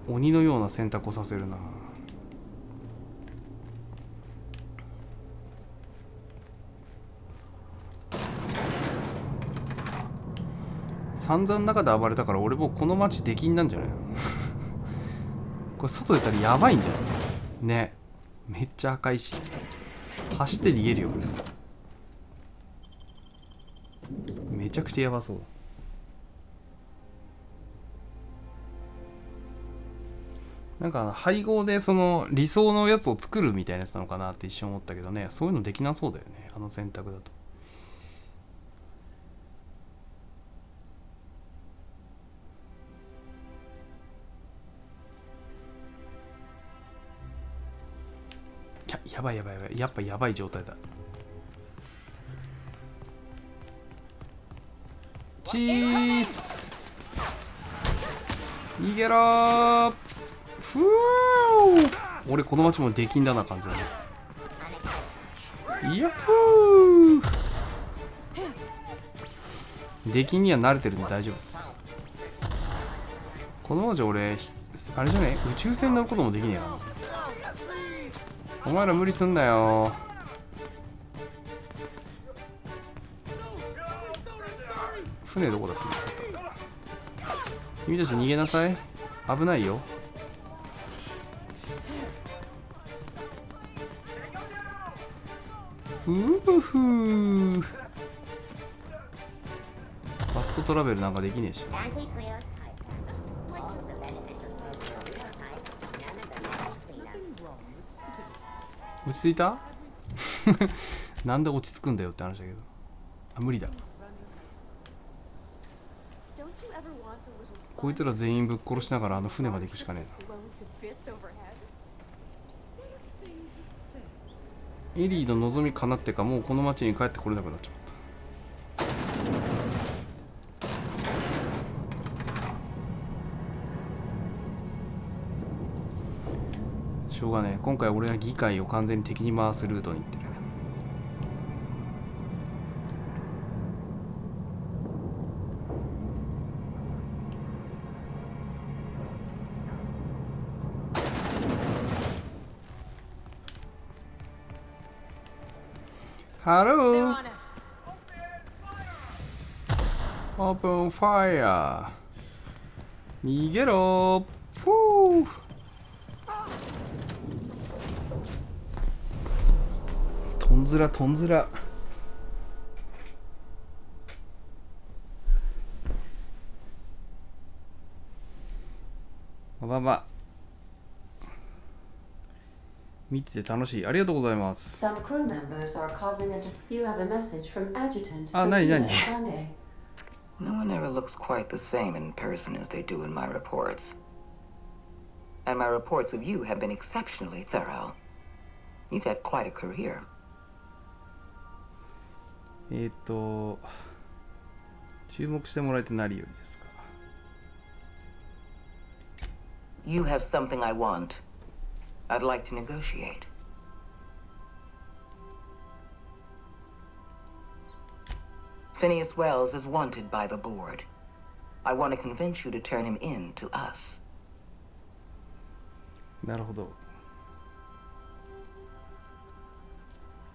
鬼のような選択をさせるな。散々中で暴れたから俺もうこの街出禁なんじゃないのこれ外出たらやばいんじゃないね。めっちゃ赤いし走って逃げるよ俺。めちゃくちゃやばそう。なんか配合でその理想のやつを作るみたいなやつなのかなって一瞬思ったけどね、そういうのできなそうだよね、あの選択だと。やばい、やっぱやばい状態だ。チース逃げろー。ふう、俺この街も出禁だな完全に。ヤッフー。出禁には慣れてるんで大丈夫です。この街俺あれじゃね、宇宙船に乗ることもできねえな。お前ら無理すんなよ。船どこだっけ？君たち逃げなさい。危ないよ。ふうふう。ファストトラベルなんかできねえしな。落ち着いたなんで落ち着くんだよって話だけど。あ、無理だ。こいつら全員ぶっ殺しながらあの船まで行くしかねえな。エリーの望みかなってか、もうこの町に帰ってこれなくなっちゃった。しょうがねえ、今回俺は議会を完全に敵に回すルートに行ってる。ハロー。オープンファイヤー。逃げろ。ふう。とんずらとんずら。ばば。見てて楽しい。ありがとうございます。あ、なになに。No one ever looks quite the same in person as they do in my reports. And my reports of you have been exceptionally thorough. You've had quite a career. 注目してもらえて何よりですか。You have something I want. I'd like to negotiate. Phineas Wells is wanted by the board. I want to convince you to turn him in to us. なるほど。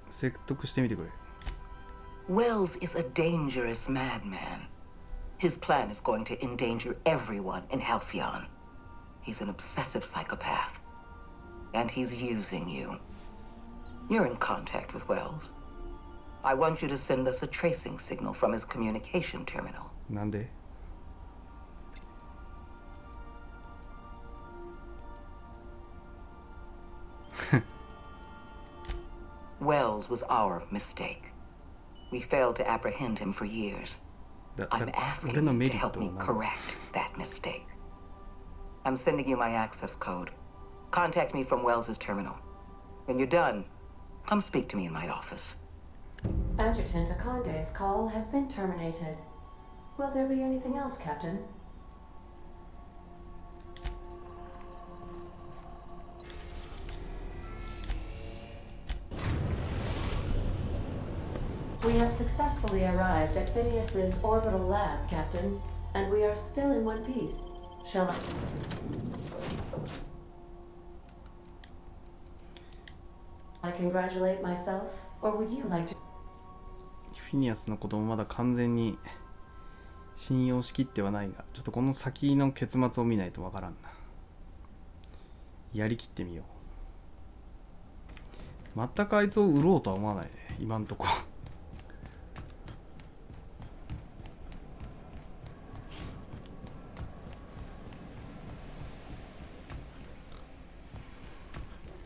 説得してみてくれ。Wells is a dangerous madman. His plan is going to endanger everyone in Halcyon. He's an obsessive psychopath. And he's using you. You're in contact with Wells. I want you to send us a tracing signal from his communication terminal. なんで? Wells was our mistake. We failed to apprehend him for years. I'm asking you to help me correct that mistake. I'm sending you my access code. Contact me from Wells's terminal. When you're done, come speak to me in my office. Adjutant Akonde's call has been terminated. Will there be anything else, Captain? We have successfully arrived at Phineas's orbital lab, Captain, and we are still in one piece. Shall I congratulate myself, or would you like to? フィニアスのこともまだ完全に信用しきってはないが、ちょっとこの先の結末を見ないとわからんな。やりきってみよう。全くあいつを売ろうとは思わないね、今んとこ。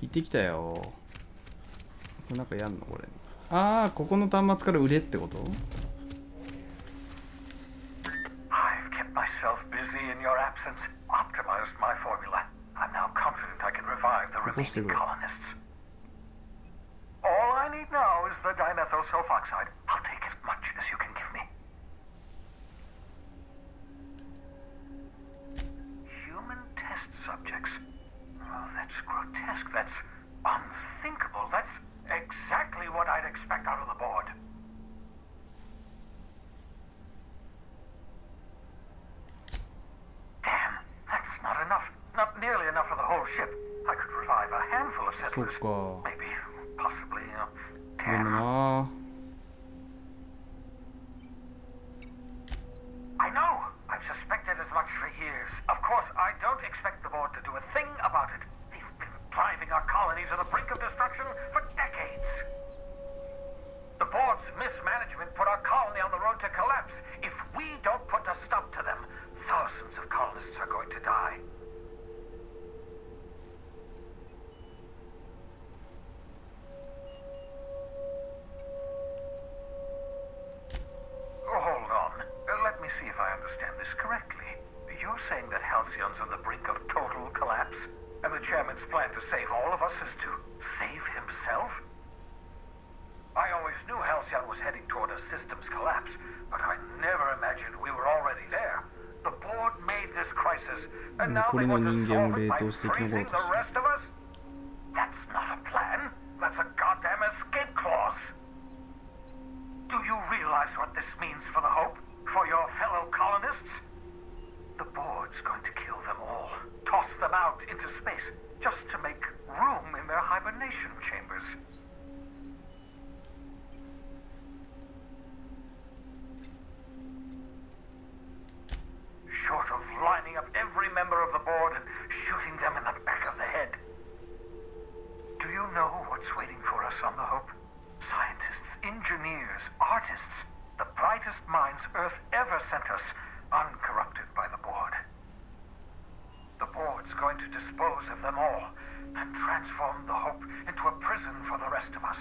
行ってきたよ。これなんかやんのこれ。ああ、ここの端末から売れってこと？ I've kept myself busy in your absence, optimized my formula. I'm now confident I can revive the remaining colonists. All I need now is the dimethyl sulfoxide. I'll take as much as you can give me. Human test subjects. Oh, that's grotesque. That's unthinkable. That's exactly what I'd expect out of the board. Damn, that's not enough. Not nearly enough for the whole ship. I could revive a handful of settlers. Maybe, possibly, でもな。I know. I've suspected as much for years. Of course, I don't expect the board to do a thing about it. They've been driving our colony to the brink of destruction for decades. The board's mismanagement put our colony on the road to collapse. If we don't put a stop to them, thousands of colonists are going to die. Hold on. Let me see if I understand this correctly. You're saying that Halcyon's on the brink of total collapse, and the chairman's plan to save all of us is to save himself? I always knew Halcyon was heading toward a systems collapse, but I never imagined we were already there. The board made this crisis, and now they want to solve it by freezing the rest of us? That's not a plan. That's a goddamn escape clause. Do you realize what this means for the Hope? For your fellow colonists? The board's going to kill them all. Toss them out into space, just to make room in their hibernation chambers. Short of lining up every member of the board and shooting them in the back of the head. Do you know what's waiting for us on the Hope? Scientists, engineers, artists, the brightest minds Earth ever sent us, uncorrupted by the board. The board's going to dispose of them all and transform the Hope into a prison for the rest of us.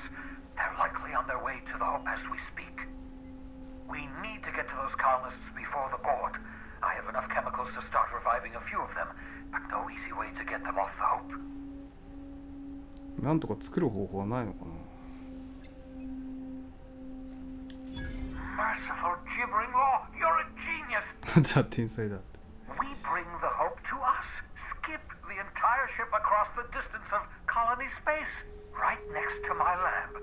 They're likely on their way to the Hope as we speak. We need to get to those colonists before the board. I have enough chemicals to start reviving a few of them, but no easy way to get them off the Hope. なんとか作る方法はないのかな? Merciful gibbering law, you're a genius. じゃあ天才だ。 We bring the Hope to us. Skip the entire ship across the distance of colony space, right next to my lab.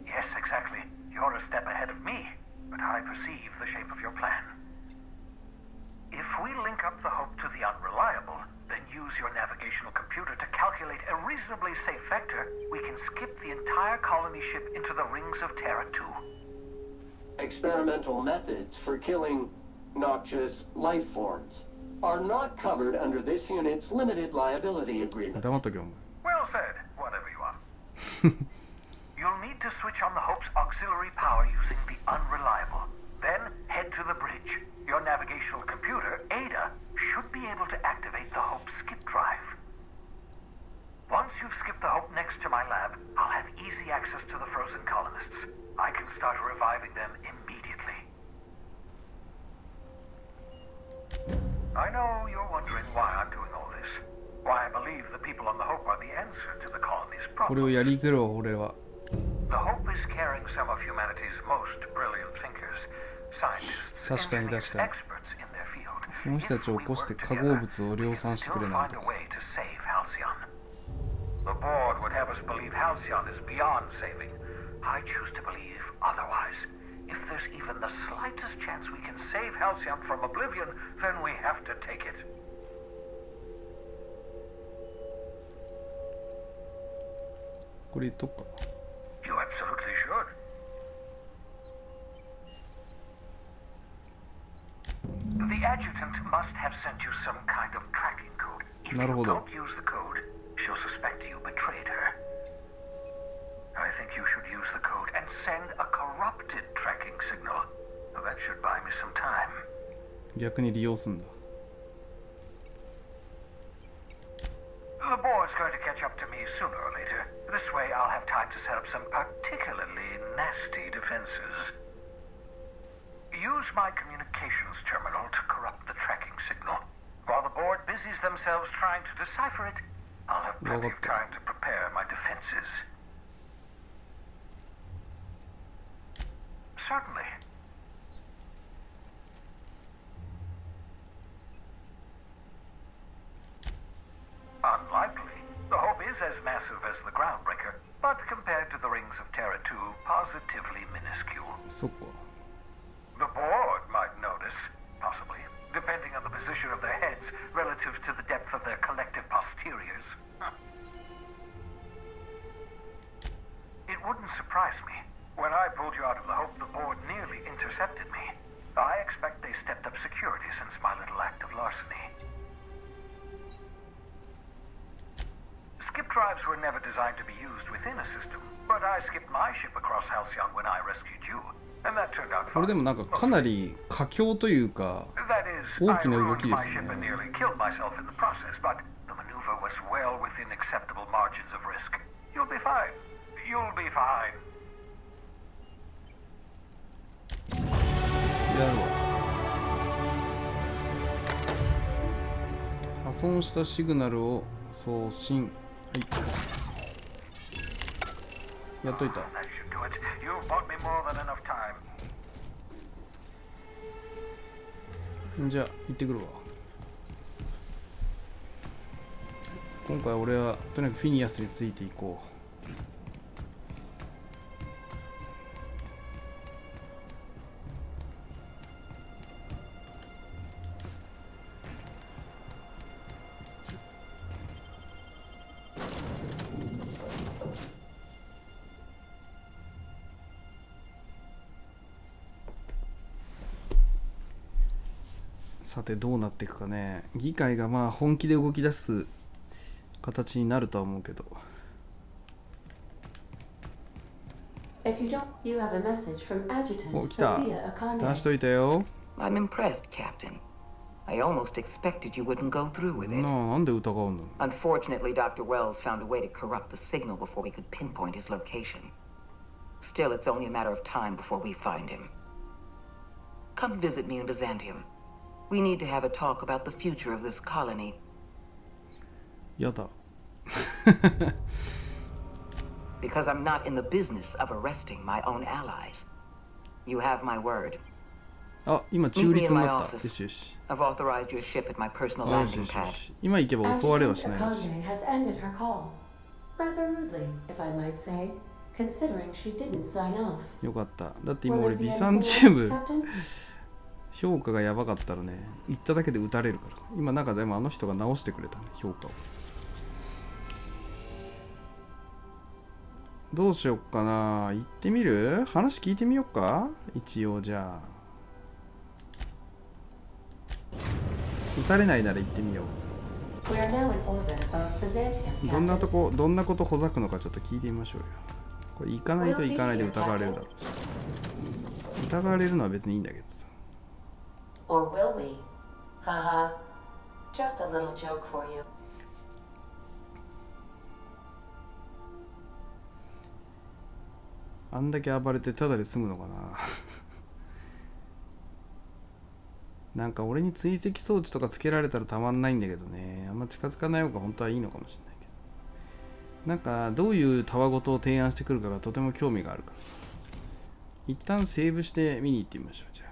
Yes, exactly. You're a step ahead of me, but I perceive the shape of your plan. If we link up the Hope to the Unreliable, then use your navigational computer to calculate a affect her, we can skip the entire colony ship into the rings of Terra 2. Experimental methods for killing noxious life forms are not covered under this unit's limited liability agreement. Well said, whatever you are. You'll need to switch on the Hope's auxiliary power using the unreliable. Then head to the bridge. Your navigational computer, Ada, should be able to activate the Hope skip drive. Once you've skipped the Hope next to my lab, I'll have easy access to the frozen colonists. I can start reviving them immediately. I know you're wondering why I'm doing all this. Why I believe the people on the Hope are the answer to the colony's これをやりくろう、俺は。The Hope is carrying some of humanity's most brilliant thinkers, scientists, 確かに確かに。 experts in their field. その人たちを起こして化合物を量産してくれないと。 The board would have us believe Halcyon is beyond saving. I choose to believe otherwise. If there's even the slightest chance we can save Halcyon from oblivion, then we have to take it. これ言っとくか。 You absolutely should. The adjutant must have sent you some kind of tracking code. If you don't use the code, she'll suspect you betrayed her. I think you should use the code and send a corrupted tracking signal. That should buy me some time. 逆に利用すんだ。 The board's going to catch up to me sooner or later. This way I'll have time to set up some particularly nasty defenses. Use my communications terminal to corrupt the tracking signal. While the board busies themselves trying to decipher it, I'll have plenty of time to prepare my defenses. Certainly. Unlikely. The Hope is as massive as the Groundbreaker, but compared to the rings of Terra 2, positively minuscule. そっか。 The board might notice, possibly, depending on the position of their heads relative to the depth of their collective posteriors. It wouldn't surprise me. When I pulled you out of the Hope, the board nearly intercepted me. I expect they stepped up security since my little act of larceny. Skip drives were never designed to be used within a system, but I skipped my ship across Halcyon when I rescued you, and that turned out これでもなんかかなり佳境というか大きな動きですね。 nearly killed myself in the process, but the maneuver was well within acceptable margins of risk. You'll be fine. You'll be fine. やるわ。破損したシグナルを送信。はい。やっといた。じゃあ行ってくるわ。今回俺はとにかくフィニアスについていこう。さてどうなっていくかね。議会がまあ本気で動き出す形になるとは思うけど。お、来た。出しといたよ。I'm impressed, Captain. I almost expected you wouldn't go through with it. なんで疑うの? Unfortunately, Dr. Wells found a way to corrupt the signal before we could pinpoint his location. Still, it's only a matter of time before we find him. Come visit me in Byzantium. We need to have a talk about the future of this colony. やだ。Because I'm not in the business of arresting my own allies. You have my word. あ、今中立になった。よしよし。I've authorized your ship at my personal landing pad. 今行けば襲われはしないし。よかった。だって今俺ビサンチウム評価がやばかったらね、行っただけで撃たれるから。今なんかでもあの人が直してくれたね、評価を。どうしよっかな。行ってみる？話聞いてみよっか一応。じゃあ撃たれないなら行ってみよう。どんなことほざくのかちょっと聞いてみましょうよ。これ行かないと行かないで疑われるだろうし、疑われるのは別にいいんだけどさ。 Or will we? Haha. Just a little joke for you. あんだけ暴れてただで済むのかな。なんか俺に追跡装置とかつけられたらたまんないんだけどね。あんま近づかない方が本当はいいのかもしれないけど、なんかどういうたわごとを提案してくるかがとても興味があるからさ。一旦セーブして見に行ってみましょう。じゃ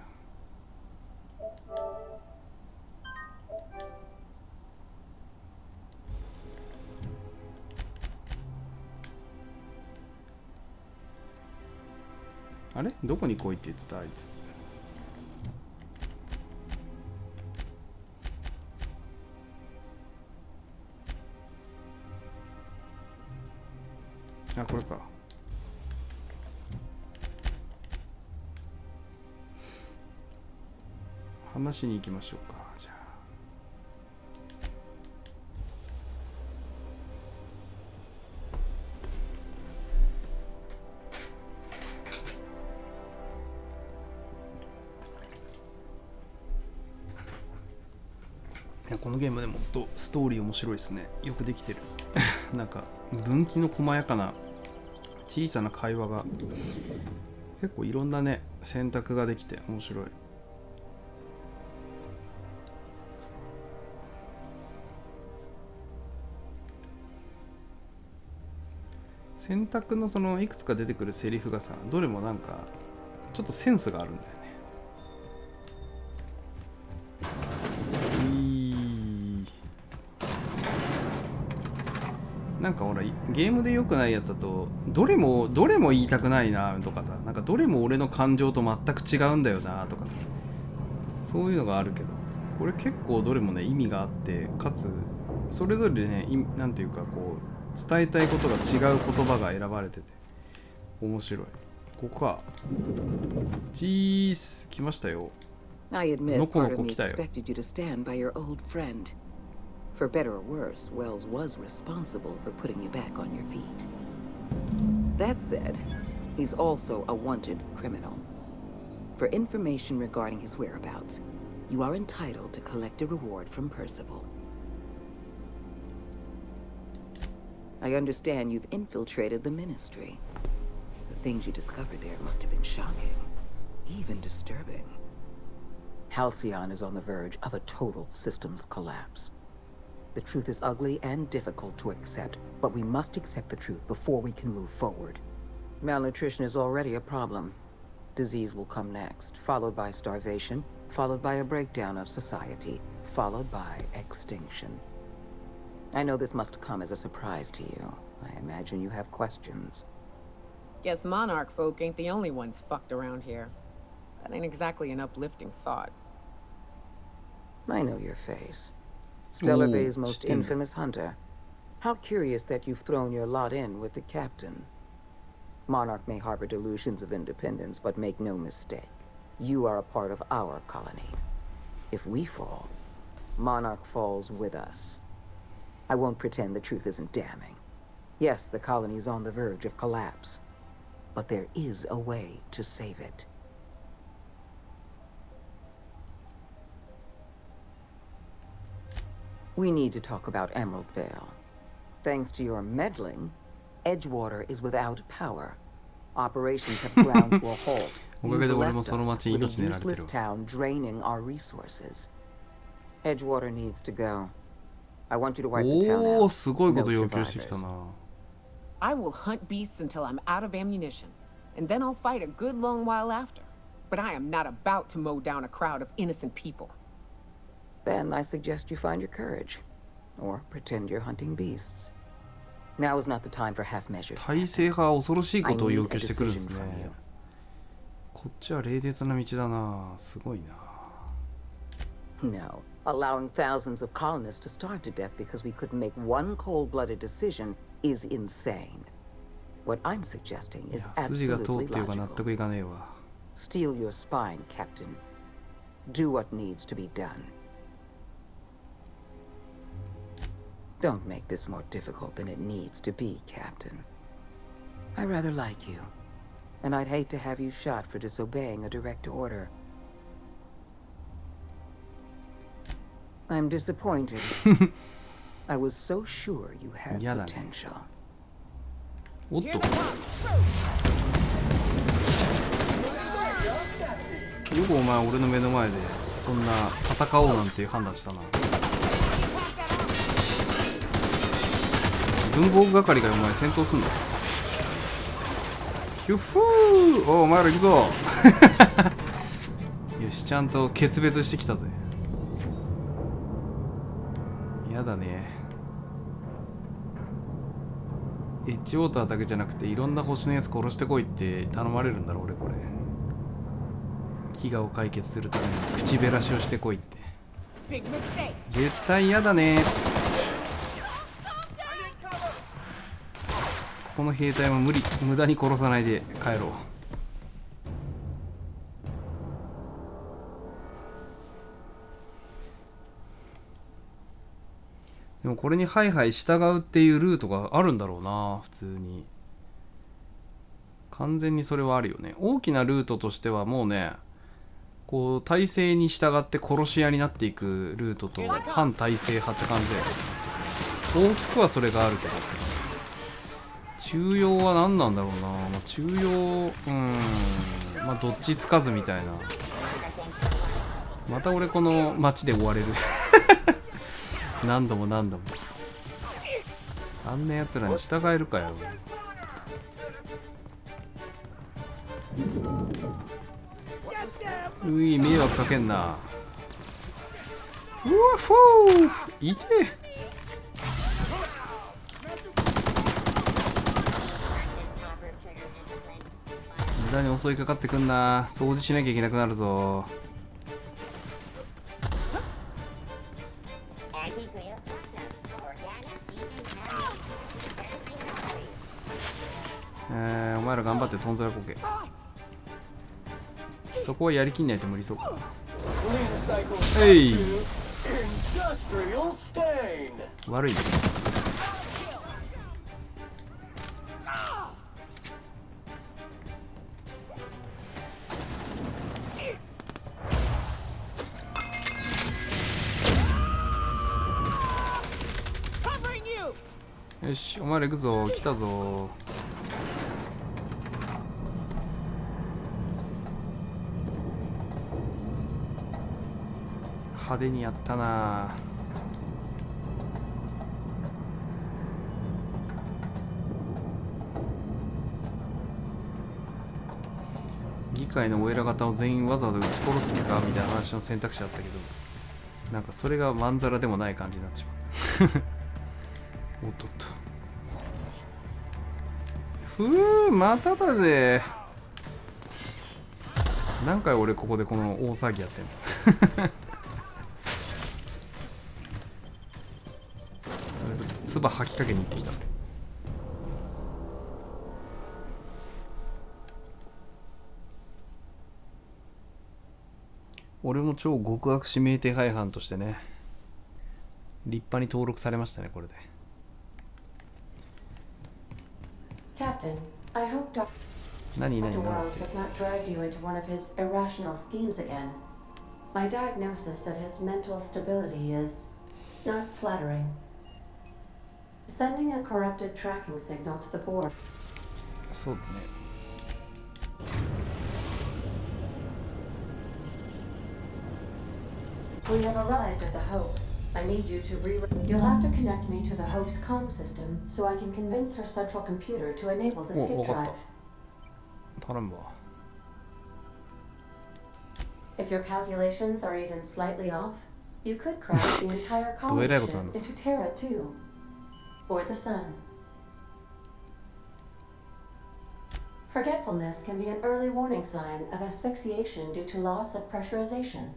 あ、あれどこに来いって言ってたあいつ。あ、これか。話しに行きましょうか。じゃあいや、このゲームでも本当ストーリー面白いですね。よくできてる。なんか分岐の細やかな小さな会話が結構いろんなね選択ができて面白い。選択のそのいくつか出てくるセリフがさ、どれもなんかちょっとセンスがあるんだよね。なんかほらゲームで良くないやつだとどれも言いたくないなとかさ、なんかどれも俺の感情と全く違うんだよなとか、そういうのがあるけど、これ結構どれもね意味があって、かつそれぞれねなんていうかこう伝えたいことが違う言葉が選ばれてて面白い。ここか。チース来ましたよ。I admit part of me expected you to stand by your old friend. For better or worse, Wells was responsible for putting you back on your feet. That said, he's also a wanted criminal. For information regarding his whereabouts, you are entitled to collect a reward from Percival. I understand you've infiltrated the Ministry. The things you discovered there must have been shocking, even disturbing. Halcyon is on the verge of a total systems collapse. The truth is ugly and difficult to accept, but we must accept the truth before we can move forward. Malnutrition is already a problem. Disease will come next, followed by starvation, followed by a breakdown of society, followed by extinction. I know this must come as a surprise to you. I imagine you have questions. Guess Monarch folk ain't the only ones fucked around here. That ain't exactly an uplifting thought. I know your face. Stellar Bay's most infamous hunter. How curious that you've thrown your lot in with the captain. Monarch may harbor delusions of independence, but make no mistake. You are a part of our colony. If we fall, Monarch falls with us. I won't pretend the truth isn't damning. Yes, the colony is on the verge of collapse, but there is a way to save it. We need to talk about Emerald Vale. Thanks to your meddling, Edgewater is without power. Operations have ground to a halt. You've left us with a useless town draining our resources. Edgewater needs to go. I want you to wipe the town out. すごいこと要求してきたな。I will hunt beasts until I'm out of ammunition, and then I'll fight a good long while after. But I am not about to mow down a crowd of innocent people. Then I suggest you find your courage, or pretend you're hunting beasts. Now is not the time for half measures. 体制派は恐ろしいことを要求してくるんですね。こっちは冷徹な道だな。すごいな。No, allowing thousands of colonists to starve to death because we couldn't make one cold-blooded decision is insane. What I'm suggesting is 筋が通っ absolutely ていうか納 logical. 得いかねえわ。 Steal your spine, Captain. Do what needs to be done. Don't make this more difficult than it needs to be, Captain. I rather like you, and I'd hate to have you shot for disobeying a direct order. I'm disappointed. I was so sure you had potential. おっと。よくお前俺の目の前でそんな戦おうなんていう判断したな。文房具係がお前戦闘すんの？ヒュッフー！お前ら行くぞ。よし、ちゃんと決別してきたぜ。やだね。エッジウォーターだけじゃなくていろんな星のやつ殺してこいって頼まれるんだろ俺これ。飢餓を解決するために口減らしをしてこいって。絶対やだね。この兵隊も無駄に殺さないで帰ろう。でもこれにハイハイ従うっていうルートがあるんだろうな普通に。完全にそれはあるよね。大きなルートとしてはもうね、こう体制に従って殺し屋になっていくルートと反体制派って感じで、大きくはそれがあるけど、中庸は何なんだろうな。まあ、中庸まあどっちつかずみたいな。また俺この街で追われる。何度も何度も。あんなやつらに従えるかよ。うい、迷惑かけんな。ふわふーいて。無駄に襲いかかってくんな。掃除しなきゃいけなくなるぞ。お前ら頑張ってトンズラこけ。そこはやりきんないと無理そうか。えい。悪いね。よし、お前ら行くぞ。来たぞ。派手にやったな。議会のお偉方を全員わざわざ撃ち殺す気かみたいな話の選択肢あったけど、なんかそれがまんざらでもない感じになっちまう。おっとっと。ふう、まただぜ。何回俺ここでこの大騒ぎやってんの。唾吐きかけに行ってきた。俺も超極悪指名手配犯としてね、立派に登録されましたねこれで。Captain, I hope Dr. Wells has not dragged you into one of his irrational schemes again. My diagnosis of his mental stability is not flattering. Sending a corrupted tracking signal to the board. そうだね。We have arrived at the Hope. I need you to You'll have to connect me to the Hope's comm system so I can convince her central computer to enable the skip drive. 頼むわ。If your calculations are even slightly off, you could crash the entire colony ship into Terra too. Or the sun. Forgetfulness can be an early warning sign of asphyxiation due to loss of pressurization.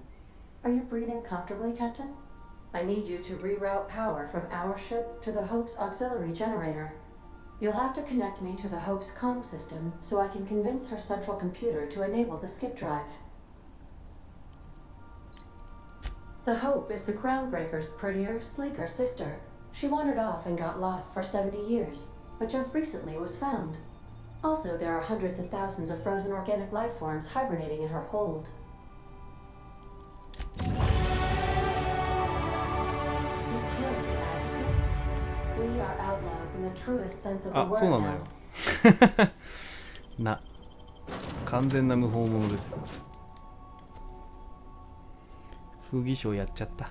Are you breathing comfortably, Captain? I need you to reroute power from our ship to the Hope's auxiliary generator. You'll have to connect me to the Hope's comm system so I can convince her central computer to enable the skip drive. The Hope is the Crownbreaker's prettier, sleeker sister. She wandered off and got lost for 70 years, but just recently was found. Also, there are hundreds of thousands of frozen organic life forms hibernating in her hold. You killed the adjutant. We are outlaws in the truest sense of the word now. な、完全な無法者ですよ。不義賞やっちゃった。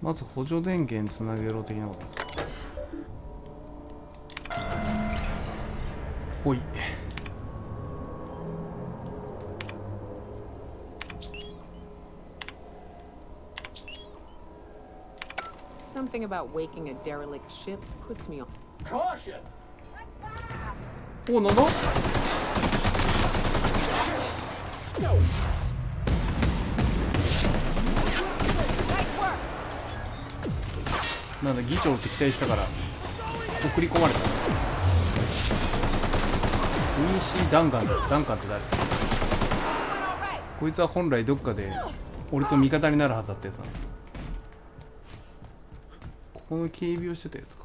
まず補助電源つなげろ的なことです。ほい。Something about waking a derelict ship puts me on. Caution! お、なんだ？なんだ、議長を敵対したから送り込まれた。DC ダンカンだ。ダンカンって誰？こいつは本来どっかで俺と味方になるはずだったやつなんです。ここの警備をしてたやつか。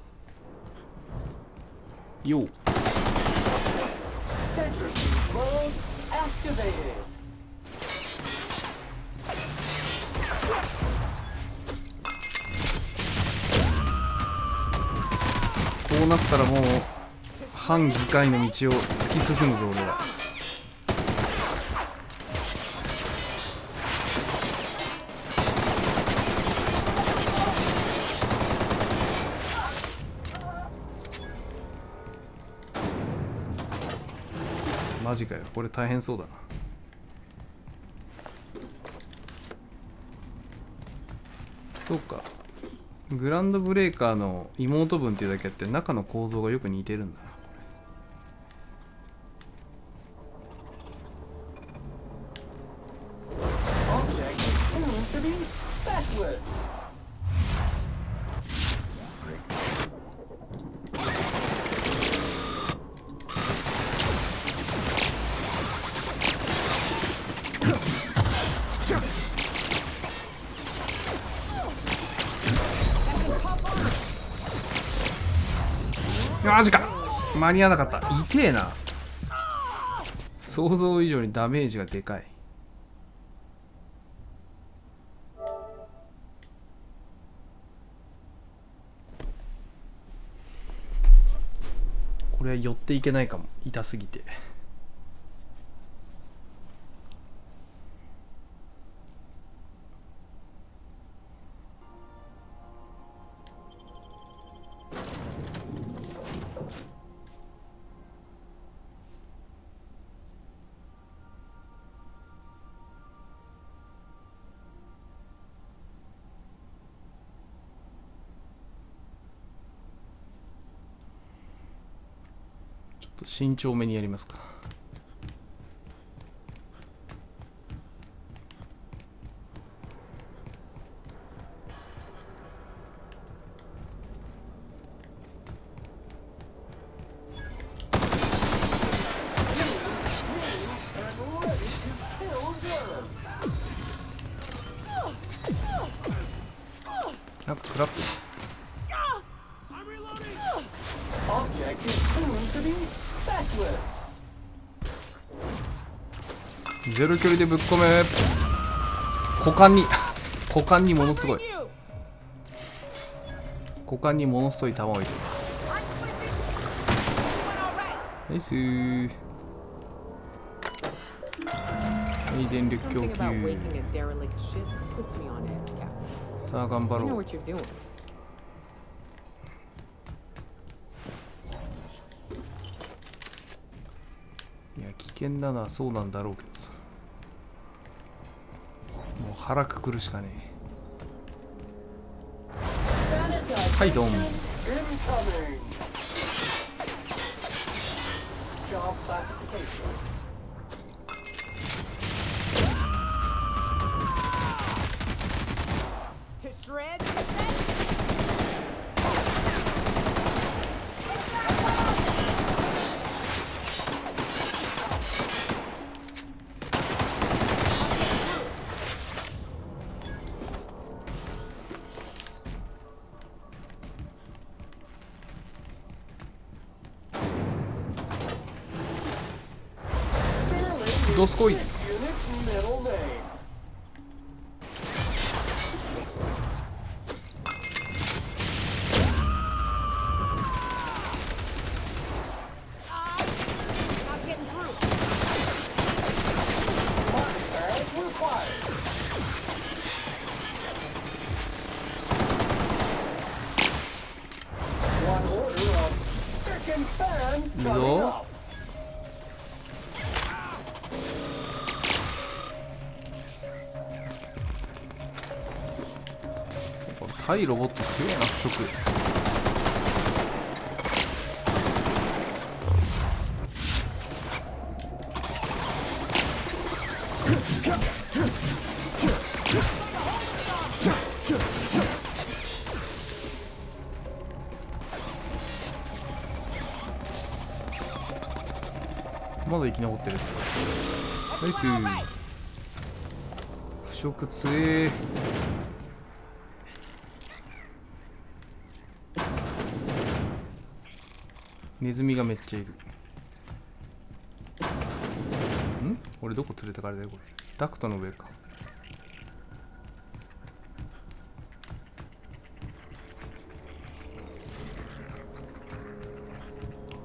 よう。こうなったらもう反議会の道を突き進むぞ俺は。マジかよ、これ大変そうだな。そうか、グランドブレーカーの妹分っていうだけあって中の構造がよく似てるんだな。マジか、間に合わなかった。痛えな。想像以上にダメージがでかい。これは寄っていけないかも、痛すぎて。慎重めにやりますか。なんかクラップ。ゼロ距離でぶっ込め。股間にものすごい弾を入れる。ナイスー。はい、電力供給。さあ頑張ろう。いや、危険なのはそうなんだろうけどさ、もう腹くくるしかねえ。はいドン。どすこい。いいぞ。対ロボットすげえな、食。まだ生き残ってるんですよ。ナイス。腐食強え。ネズミがめっちゃいる。ん？俺どこ連れてかれたよこれ。ダクトの上か。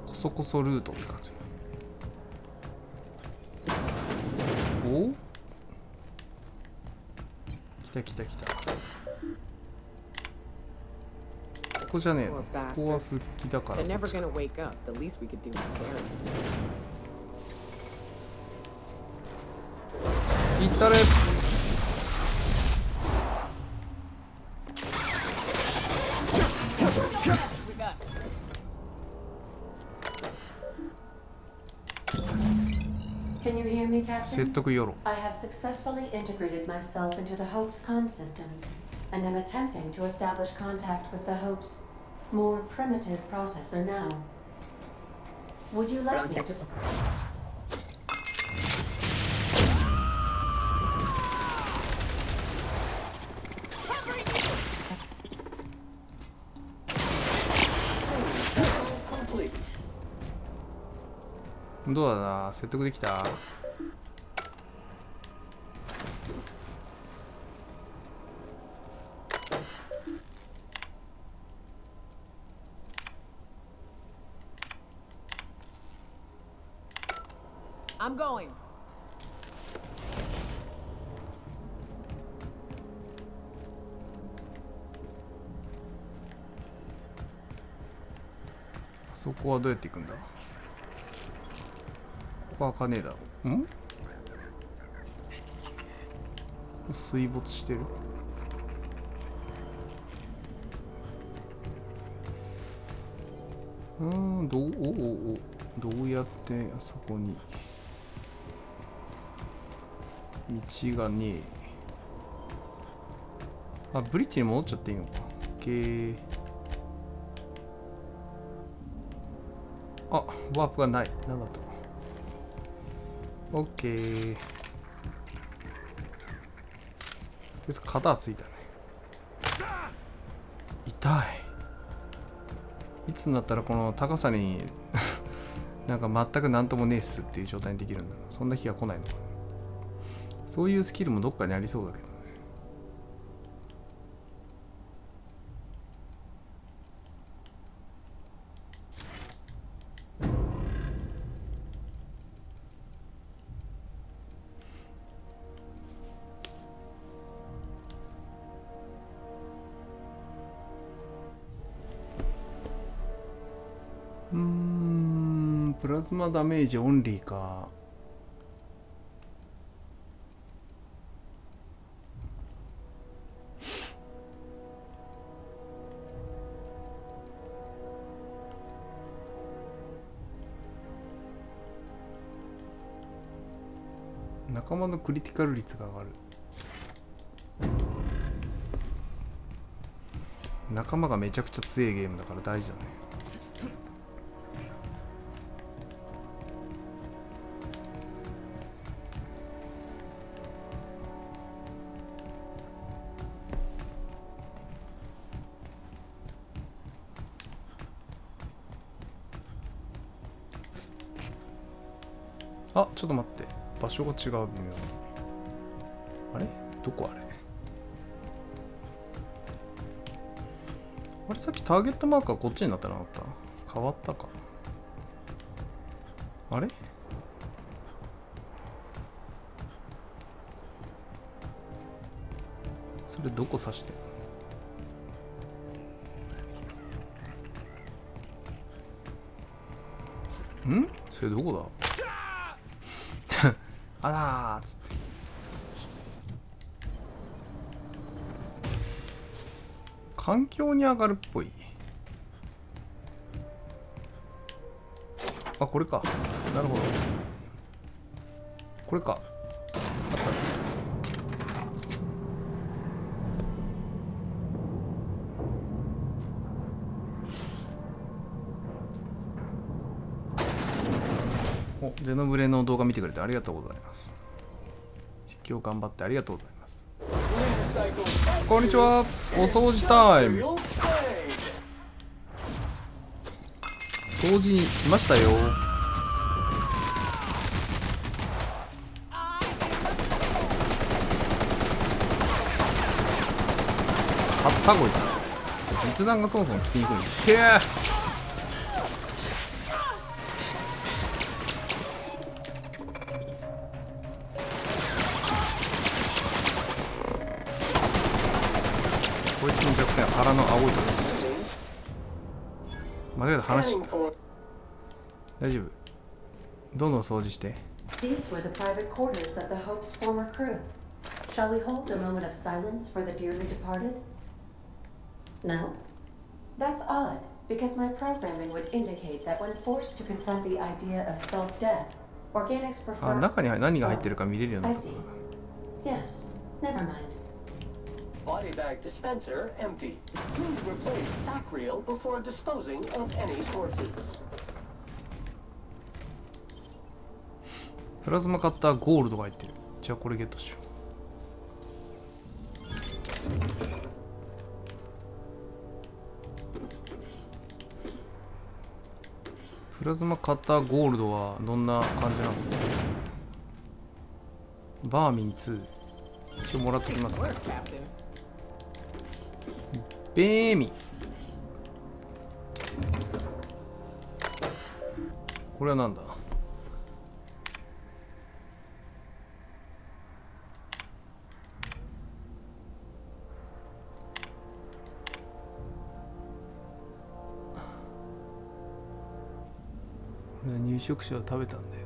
コソコソルートって感じ。お？来た来た来た。ここじゃねえの。ここは復帰だから。いったれ。Can you hear me, Captain? 説得よろ。 I have successfully integrated myself into the Hope's comm systems, and am attempting to establish contact with the Hope's more primitive processor now. Would you like me to? Complete. どうだな、説得できた。I'm going. そこはどうやって行くんだ。ここは開かねえだろ。ん？ここ水没してる。どうやってあそこに道がねえ。あ、ブリッジに戻っちゃっていいのか。あ、ワープがない。なんだと。オッケー。肩ついたね。痛い。いつになったらこの高さになんか全くなんともねえっすっていう状態にできるんだ。そんな日が来ないのかな。そういうスキルもどっかにありそうだけど。プラズマダメージオンリーか。仲間のクリティカル率が上がる。仲間がめちゃくちゃ強いゲームだから大事だね。あ、ちょっと待って。場所が違う、微妙に。あれ？どこあれ？あれ、さっきターゲットマークはこっちになってなかった？変わったか。あれ？それどこ指してん？ん？それどこだ？あらーっつって。環境に上がるっぽい。あ、これか。なるほど。これか。お、ゼノブレの動画見てくれてありがとうございます。実況頑張ってありがとうございます。こんにちは。お掃除タイム。掃除に来ましたよ。あったこいつ。実弾がそもそも効きにくいんだ。けー。こいつの弱点は腹の青いところ。間違えた話した。大丈夫。どんどん掃除して。These were the private quarters of the Hope's former crew. Shall we hold a moment of silence for the dearly departed? No? That's odd, because my programming would indicate that when forced to confront the idea of self-death, organics prefer... あ、中に何が入ってるか見れるようになった。Yes, never mind. Body bag dispenser empty. Please replace sacriel before disposing of any corpses. プラズマカッターゴールドが入ってる。じゃあこれゲットしよう。プラズマカッターゴールドはどんな感じなんですか？バーミン2。一応もらってきますか。ベーミ。これはなんだ？入植者は食べたんだよ。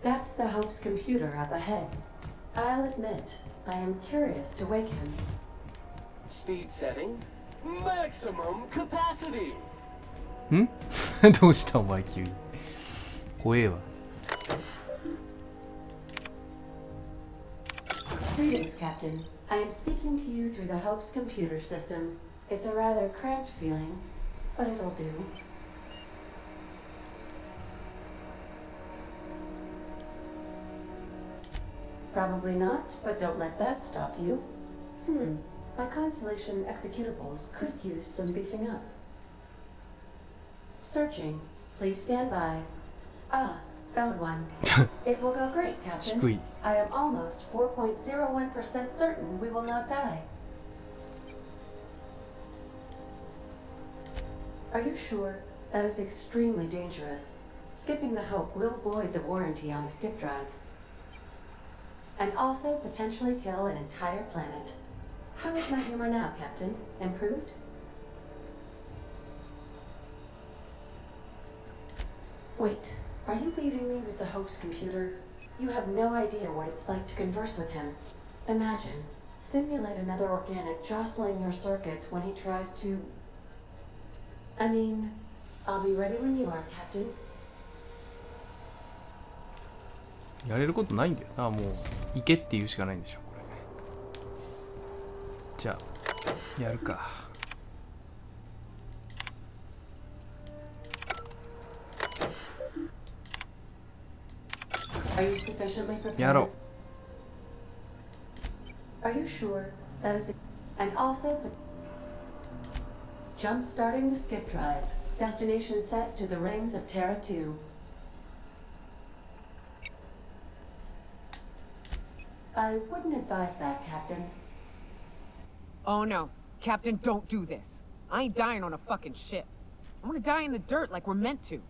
That's the Hope's computer up ahead. I'll admit, I am curious to wake him. Speed setting. Maximum capacity. ん？どうしたお前急に。怖えわ。Greetings, Captain. I am speaking to you through the Hope's computer system. It's a rather cramped feeling, but it'll do. Probably not, but don't let that stop you. My Constellation executables could use some beefing up. Searching. Please stand by. Ah, found one. It will go great, Captain. I am almost 4.01% certain we will not die. Are you sure? That is extremely dangerous. Skipping the Hope will void the warranty on the skip drive. And also potentially kill an entire planet. How is my humor now, Captain? Improved? Wait, are you leaving me with the Hope's computer? You have no idea what it's like to converse with him. Imagine, simulate another organic jostling your circuits when he tries to... I mean, I'll be ready when you are, Captain. やれることないんだよな。もう行けって言うしかないんでしょこれ。じゃあやるか。Are you sufficiently prepared? やろう。 Are you sure that is... And also... Jump-starting the skip drive. Destination set to the rings of Terra 2. I wouldn't advise that, Captain. Oh no. Captain, don't do this. I ain't dying on a fucking ship. I wanna die in the dirt like we're meant to.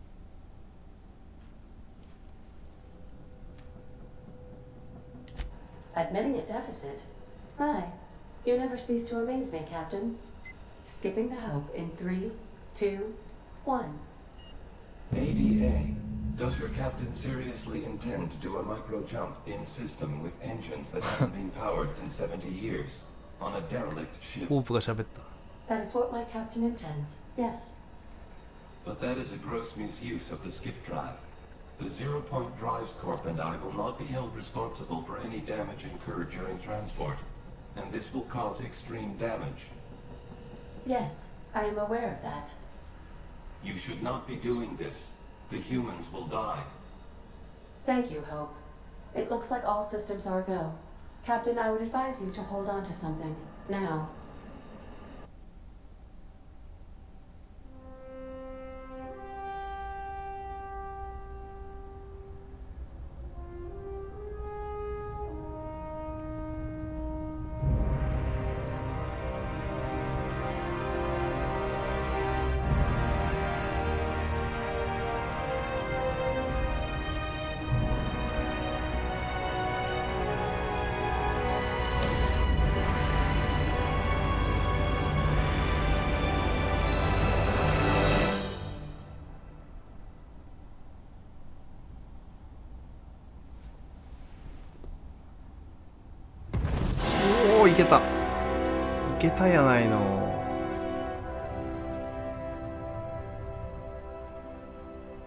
Admitting a deficit? My, you never cease to amaze me, Captain. Skipping the Hope in 3, 2, 1. ADA, does your captain seriously intend to do a micro jump in system with engines that haven't been powered in 70 years on a derelict ship? ホープが喋った。 That is what my captain intends, yes. But that is a gross misuse of the skip drive. The Zero Point Drives Corp and I will not be held responsible for any damage incurred during transport, and this will cause extreme damage. Yes, I am aware of that. You should not be doing this. The humans will die. Thank you, Hope. It looks like all systems are go. Captain, I would advise you to hold on to something, now.おお、いけた。いけたやないの。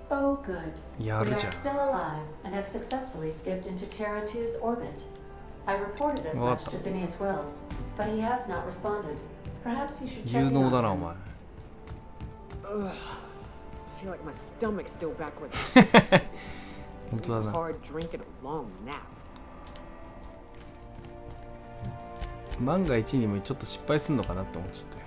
Oh, good. やる We じ are ゃん。 still alive and have successfully skipped into Terra 2's orbit. I reported as much to Phineas Wells, but he has not responded. Perhaps you should check 有 in 能 on だなお him. 前。 Ugh. I feel like my stomach's still back where it 本当だな。 hard drinking a long nap. 万が一にもちょっと失敗すんのかなって思っちゃったよ。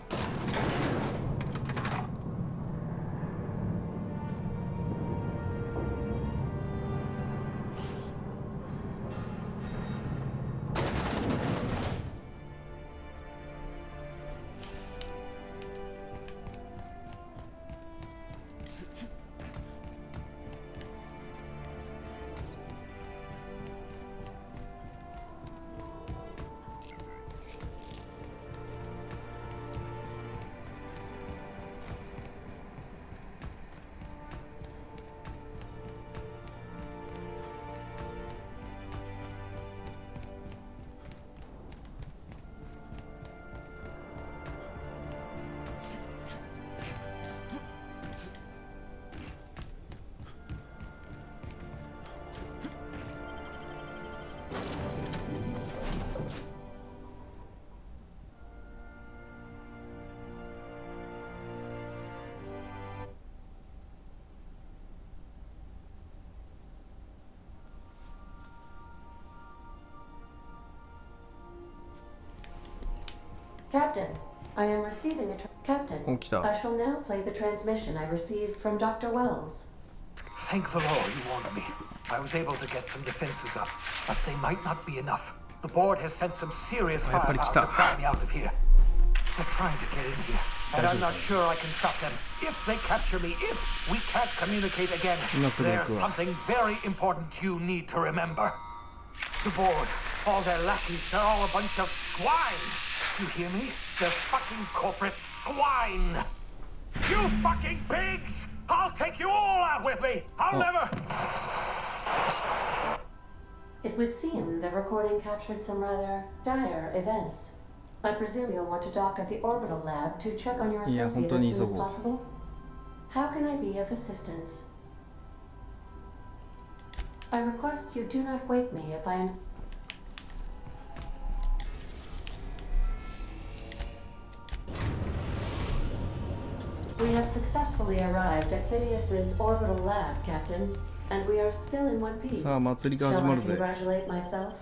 Captain, I am receiving a... Captain, I shall now play the transmission I received from Dr. Wells. Thank the Lord you warned me. I was able to get some defenses up, but they might not be enough. The board has sent some serious firepower to try me out of here. They're trying to get in here, and I'm not sure I can stop them. If they capture me, if we can't communicate again, there's something very important you need to remember. The board, all their lackeys, they're all a bunch of swine. You hear me? The fucking corporate swine! You fucking pigs! I'll take you all out with me! I'll never... It would seem the recording captured some rather dire events. I presume you'll want to dock at the orbital lab to check on your associate as soon as possible. How can I be of assistance? I request you do not wake me if I am... We have successfully arrived at Phineas's orbital lab, Captain, and we are still in one piece. Shall I congratulate myself?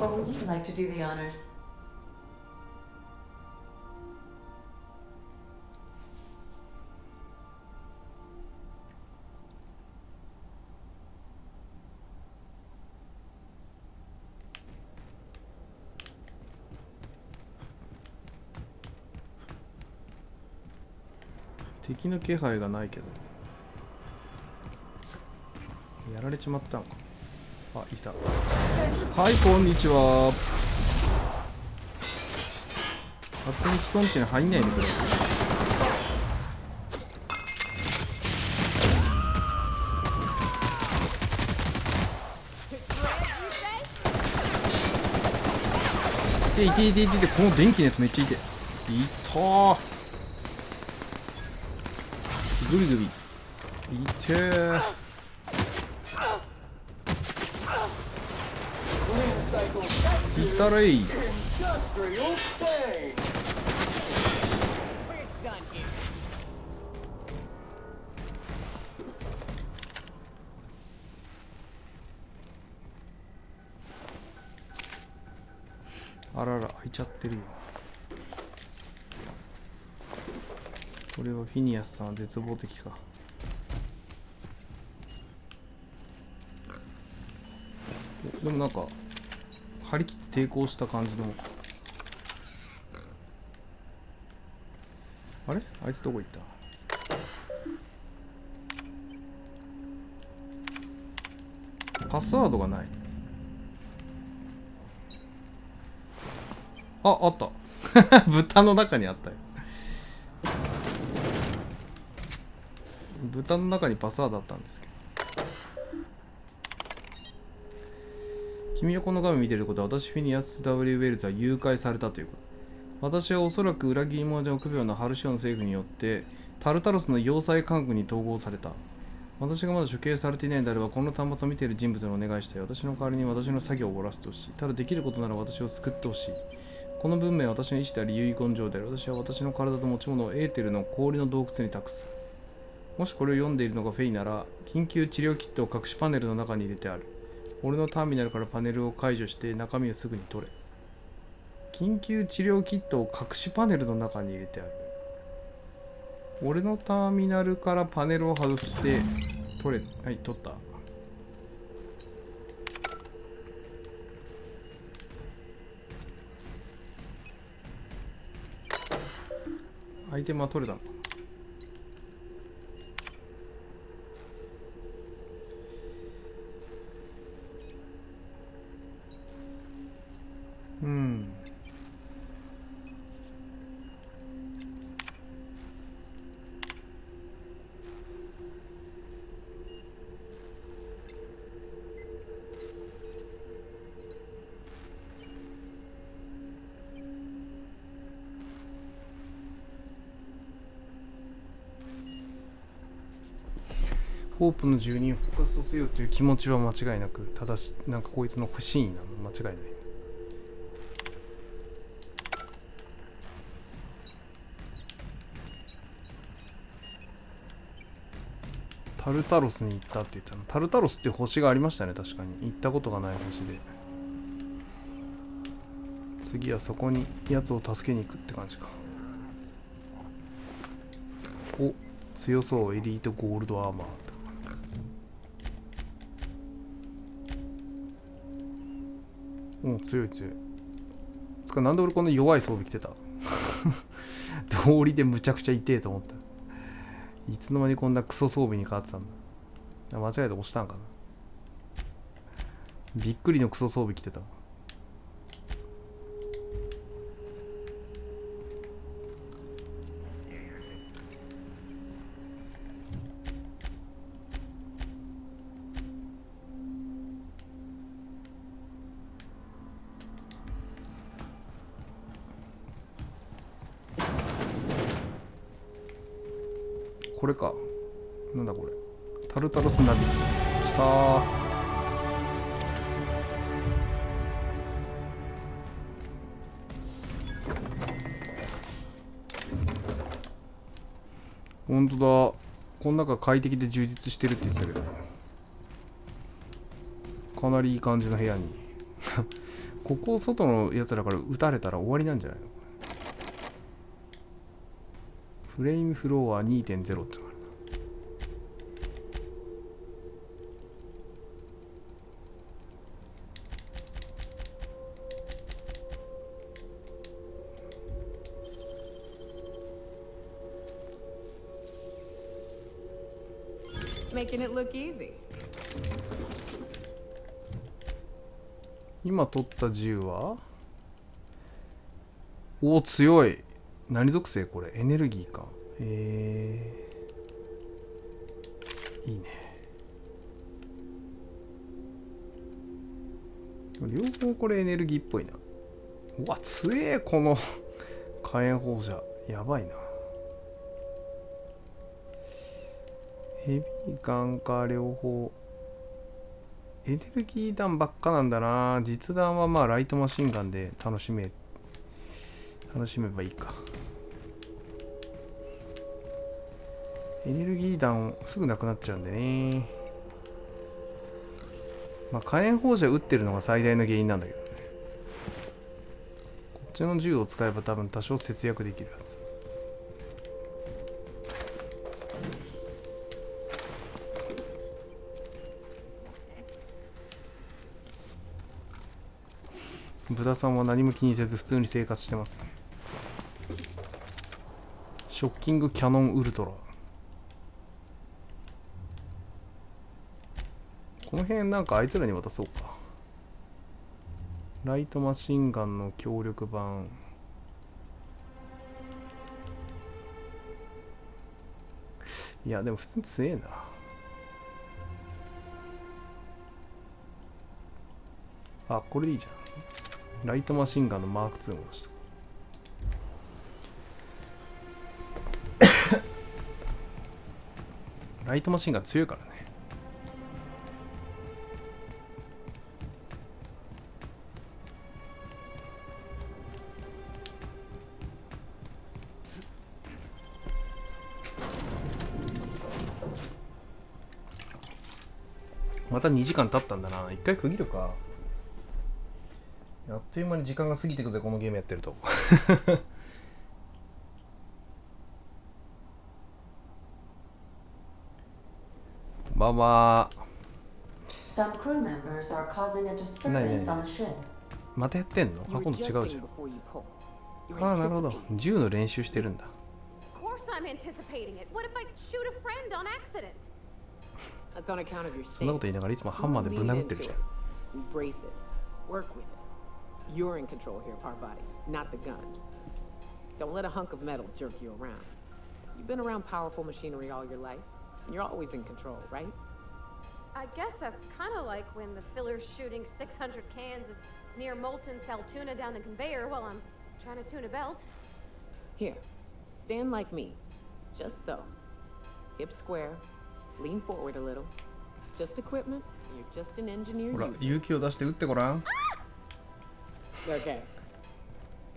Or would you like to do the honors?敵の気配がないけどやられちまったのか。あ、いた。はい、こんにちは。勝手に人んちに入んないでくれ。いていていていて、この電気のやつめっちゃいて。いたー。グビグビいてー。いったれい。あらら、開いちゃってるよ。これはフィニアスさんは絶望的か。でもなんか張り切って抵抗した感じの。あれ、あいつどこ行った？パスワードがない。あ、あった豚の中にあったよ。豚の中にパスワードあったんですけど。君はこの画面見ていることは、私フィニアス W ウェルズは誘拐されたということ。私はおそらく裏切り者で臆病なハルシオン政府によってタルタロスの要塞管区に統合された。私がまだ処刑されていないのであれば、この端末を見ている人物にお願いしたい。私の代わりに私の作業を終わらせてほしい。ただできることなら私を救ってほしい。この文明は私の意志であり遺言状である。私は私の体と持ち物をエーテルの氷の洞窟に託す。もしこれを読んでいるのがフェイなら、緊急治療キットを隠しパネルの中に入れてある。俺のターミナルからパネルを解除して中身をすぐに取れ。緊急治療キットを隠しパネルの中に入れてある。俺のターミナルからパネルを外して取れ。はい、取った。アイテムは取れたのか。うん。ホープの住人を復活させようという気持ちは間違いなく、ただし、なんかこいつの真意なの間違いない。タルタロスに行ったって言ったの。タルタロスっていう星がありましたね、確かに。行ったことがない星で。次はそこに奴を助けに行くって感じか。お、強そう、エリートゴールドアーマー。お、強い強い。つか、なんで俺こんな弱い装備着てた道理でむちゃくちゃ痛えと思った。いつの間にこんなクソ装備に変わってたんだ。間違えて押したんかな。びっくりのクソ装備着てた。これか。なんだこれ。タルタロスナビキ。きたー。ほんとだ。この中快適で充実してるって言ってたけど。かなりいい感じの部屋に。ここを外のやつらから撃たれたら終わりなんじゃないの？フレームフロア 2.0 ってのがあるな。Making it look easy. 今取った銃はおお強い。何属性これ？エネルギーか。いいね。両方これエネルギーっぽいな。うわ強えこの火炎放射。やばいな。ヘビーガンか両方。エネルギー弾ばっかなんだな。実弾はまあライトマシンガンで楽しめばいいか。エネルギー弾すぐなくなっちゃうんでね。まあ火炎放射撃ってるのが最大の原因なんだけどね。こっちの銃を使えば多分多少節約できるはず。ブダさんは何も気にせず普通に生活してますね。ショッキングキャノンウルトラ。この辺なんかあいつらに渡そうか。ライトマシンガンの強力版。いやでも普通に強えな。あ、これでいいじゃん。ライトマシンガンのマーク2も出した。ライトマシンガン強いからね。また2時間経ったんだな。一回区切るか。あっという間に時間が過ぎてくぜ、このゲームやってると。ばんは。またやってんの？あ、今度違うじゃん。ああ、なるほど。銃の練習してるんだ。そんなこと言いながらいつもハンマーでぶん殴ってるじゃん。You're in control here, Parvati, not the gun. Don't let a hunk of metal jerk you around. You've been around powerful machinery all your life, and you're always in control, right? I guess that's kind of like when the filler's shooting 600 cans of near molten cell tuna down the conveyor while I'm trying to tune a belt. Here, stand like me, just so. Hips square, lean forward a little. It's just equipment, and you're just an engineer. ほら、勇気を出して撃ってごらん。Okay.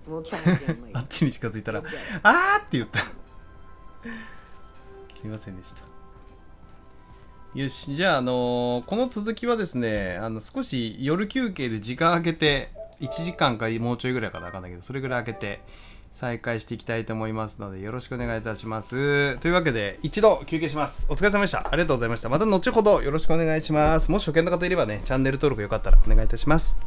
We'll try again later. あっちに近づいたら、あーって言った。すいませんでした。よし、じゃあ、この続きはですね、少し夜休憩で時間空けて、1時間かもうちょいぐらいかな、わかんないけど、それぐらい空けて再開していきたいと思いますので、よろしくお願いいたします。というわけで、一度休憩します。お疲れ様でした。ありがとうございました。また後ほどよろしくお願いします。もし初見の方いればね、チャンネル登録よかったらお願いいたします。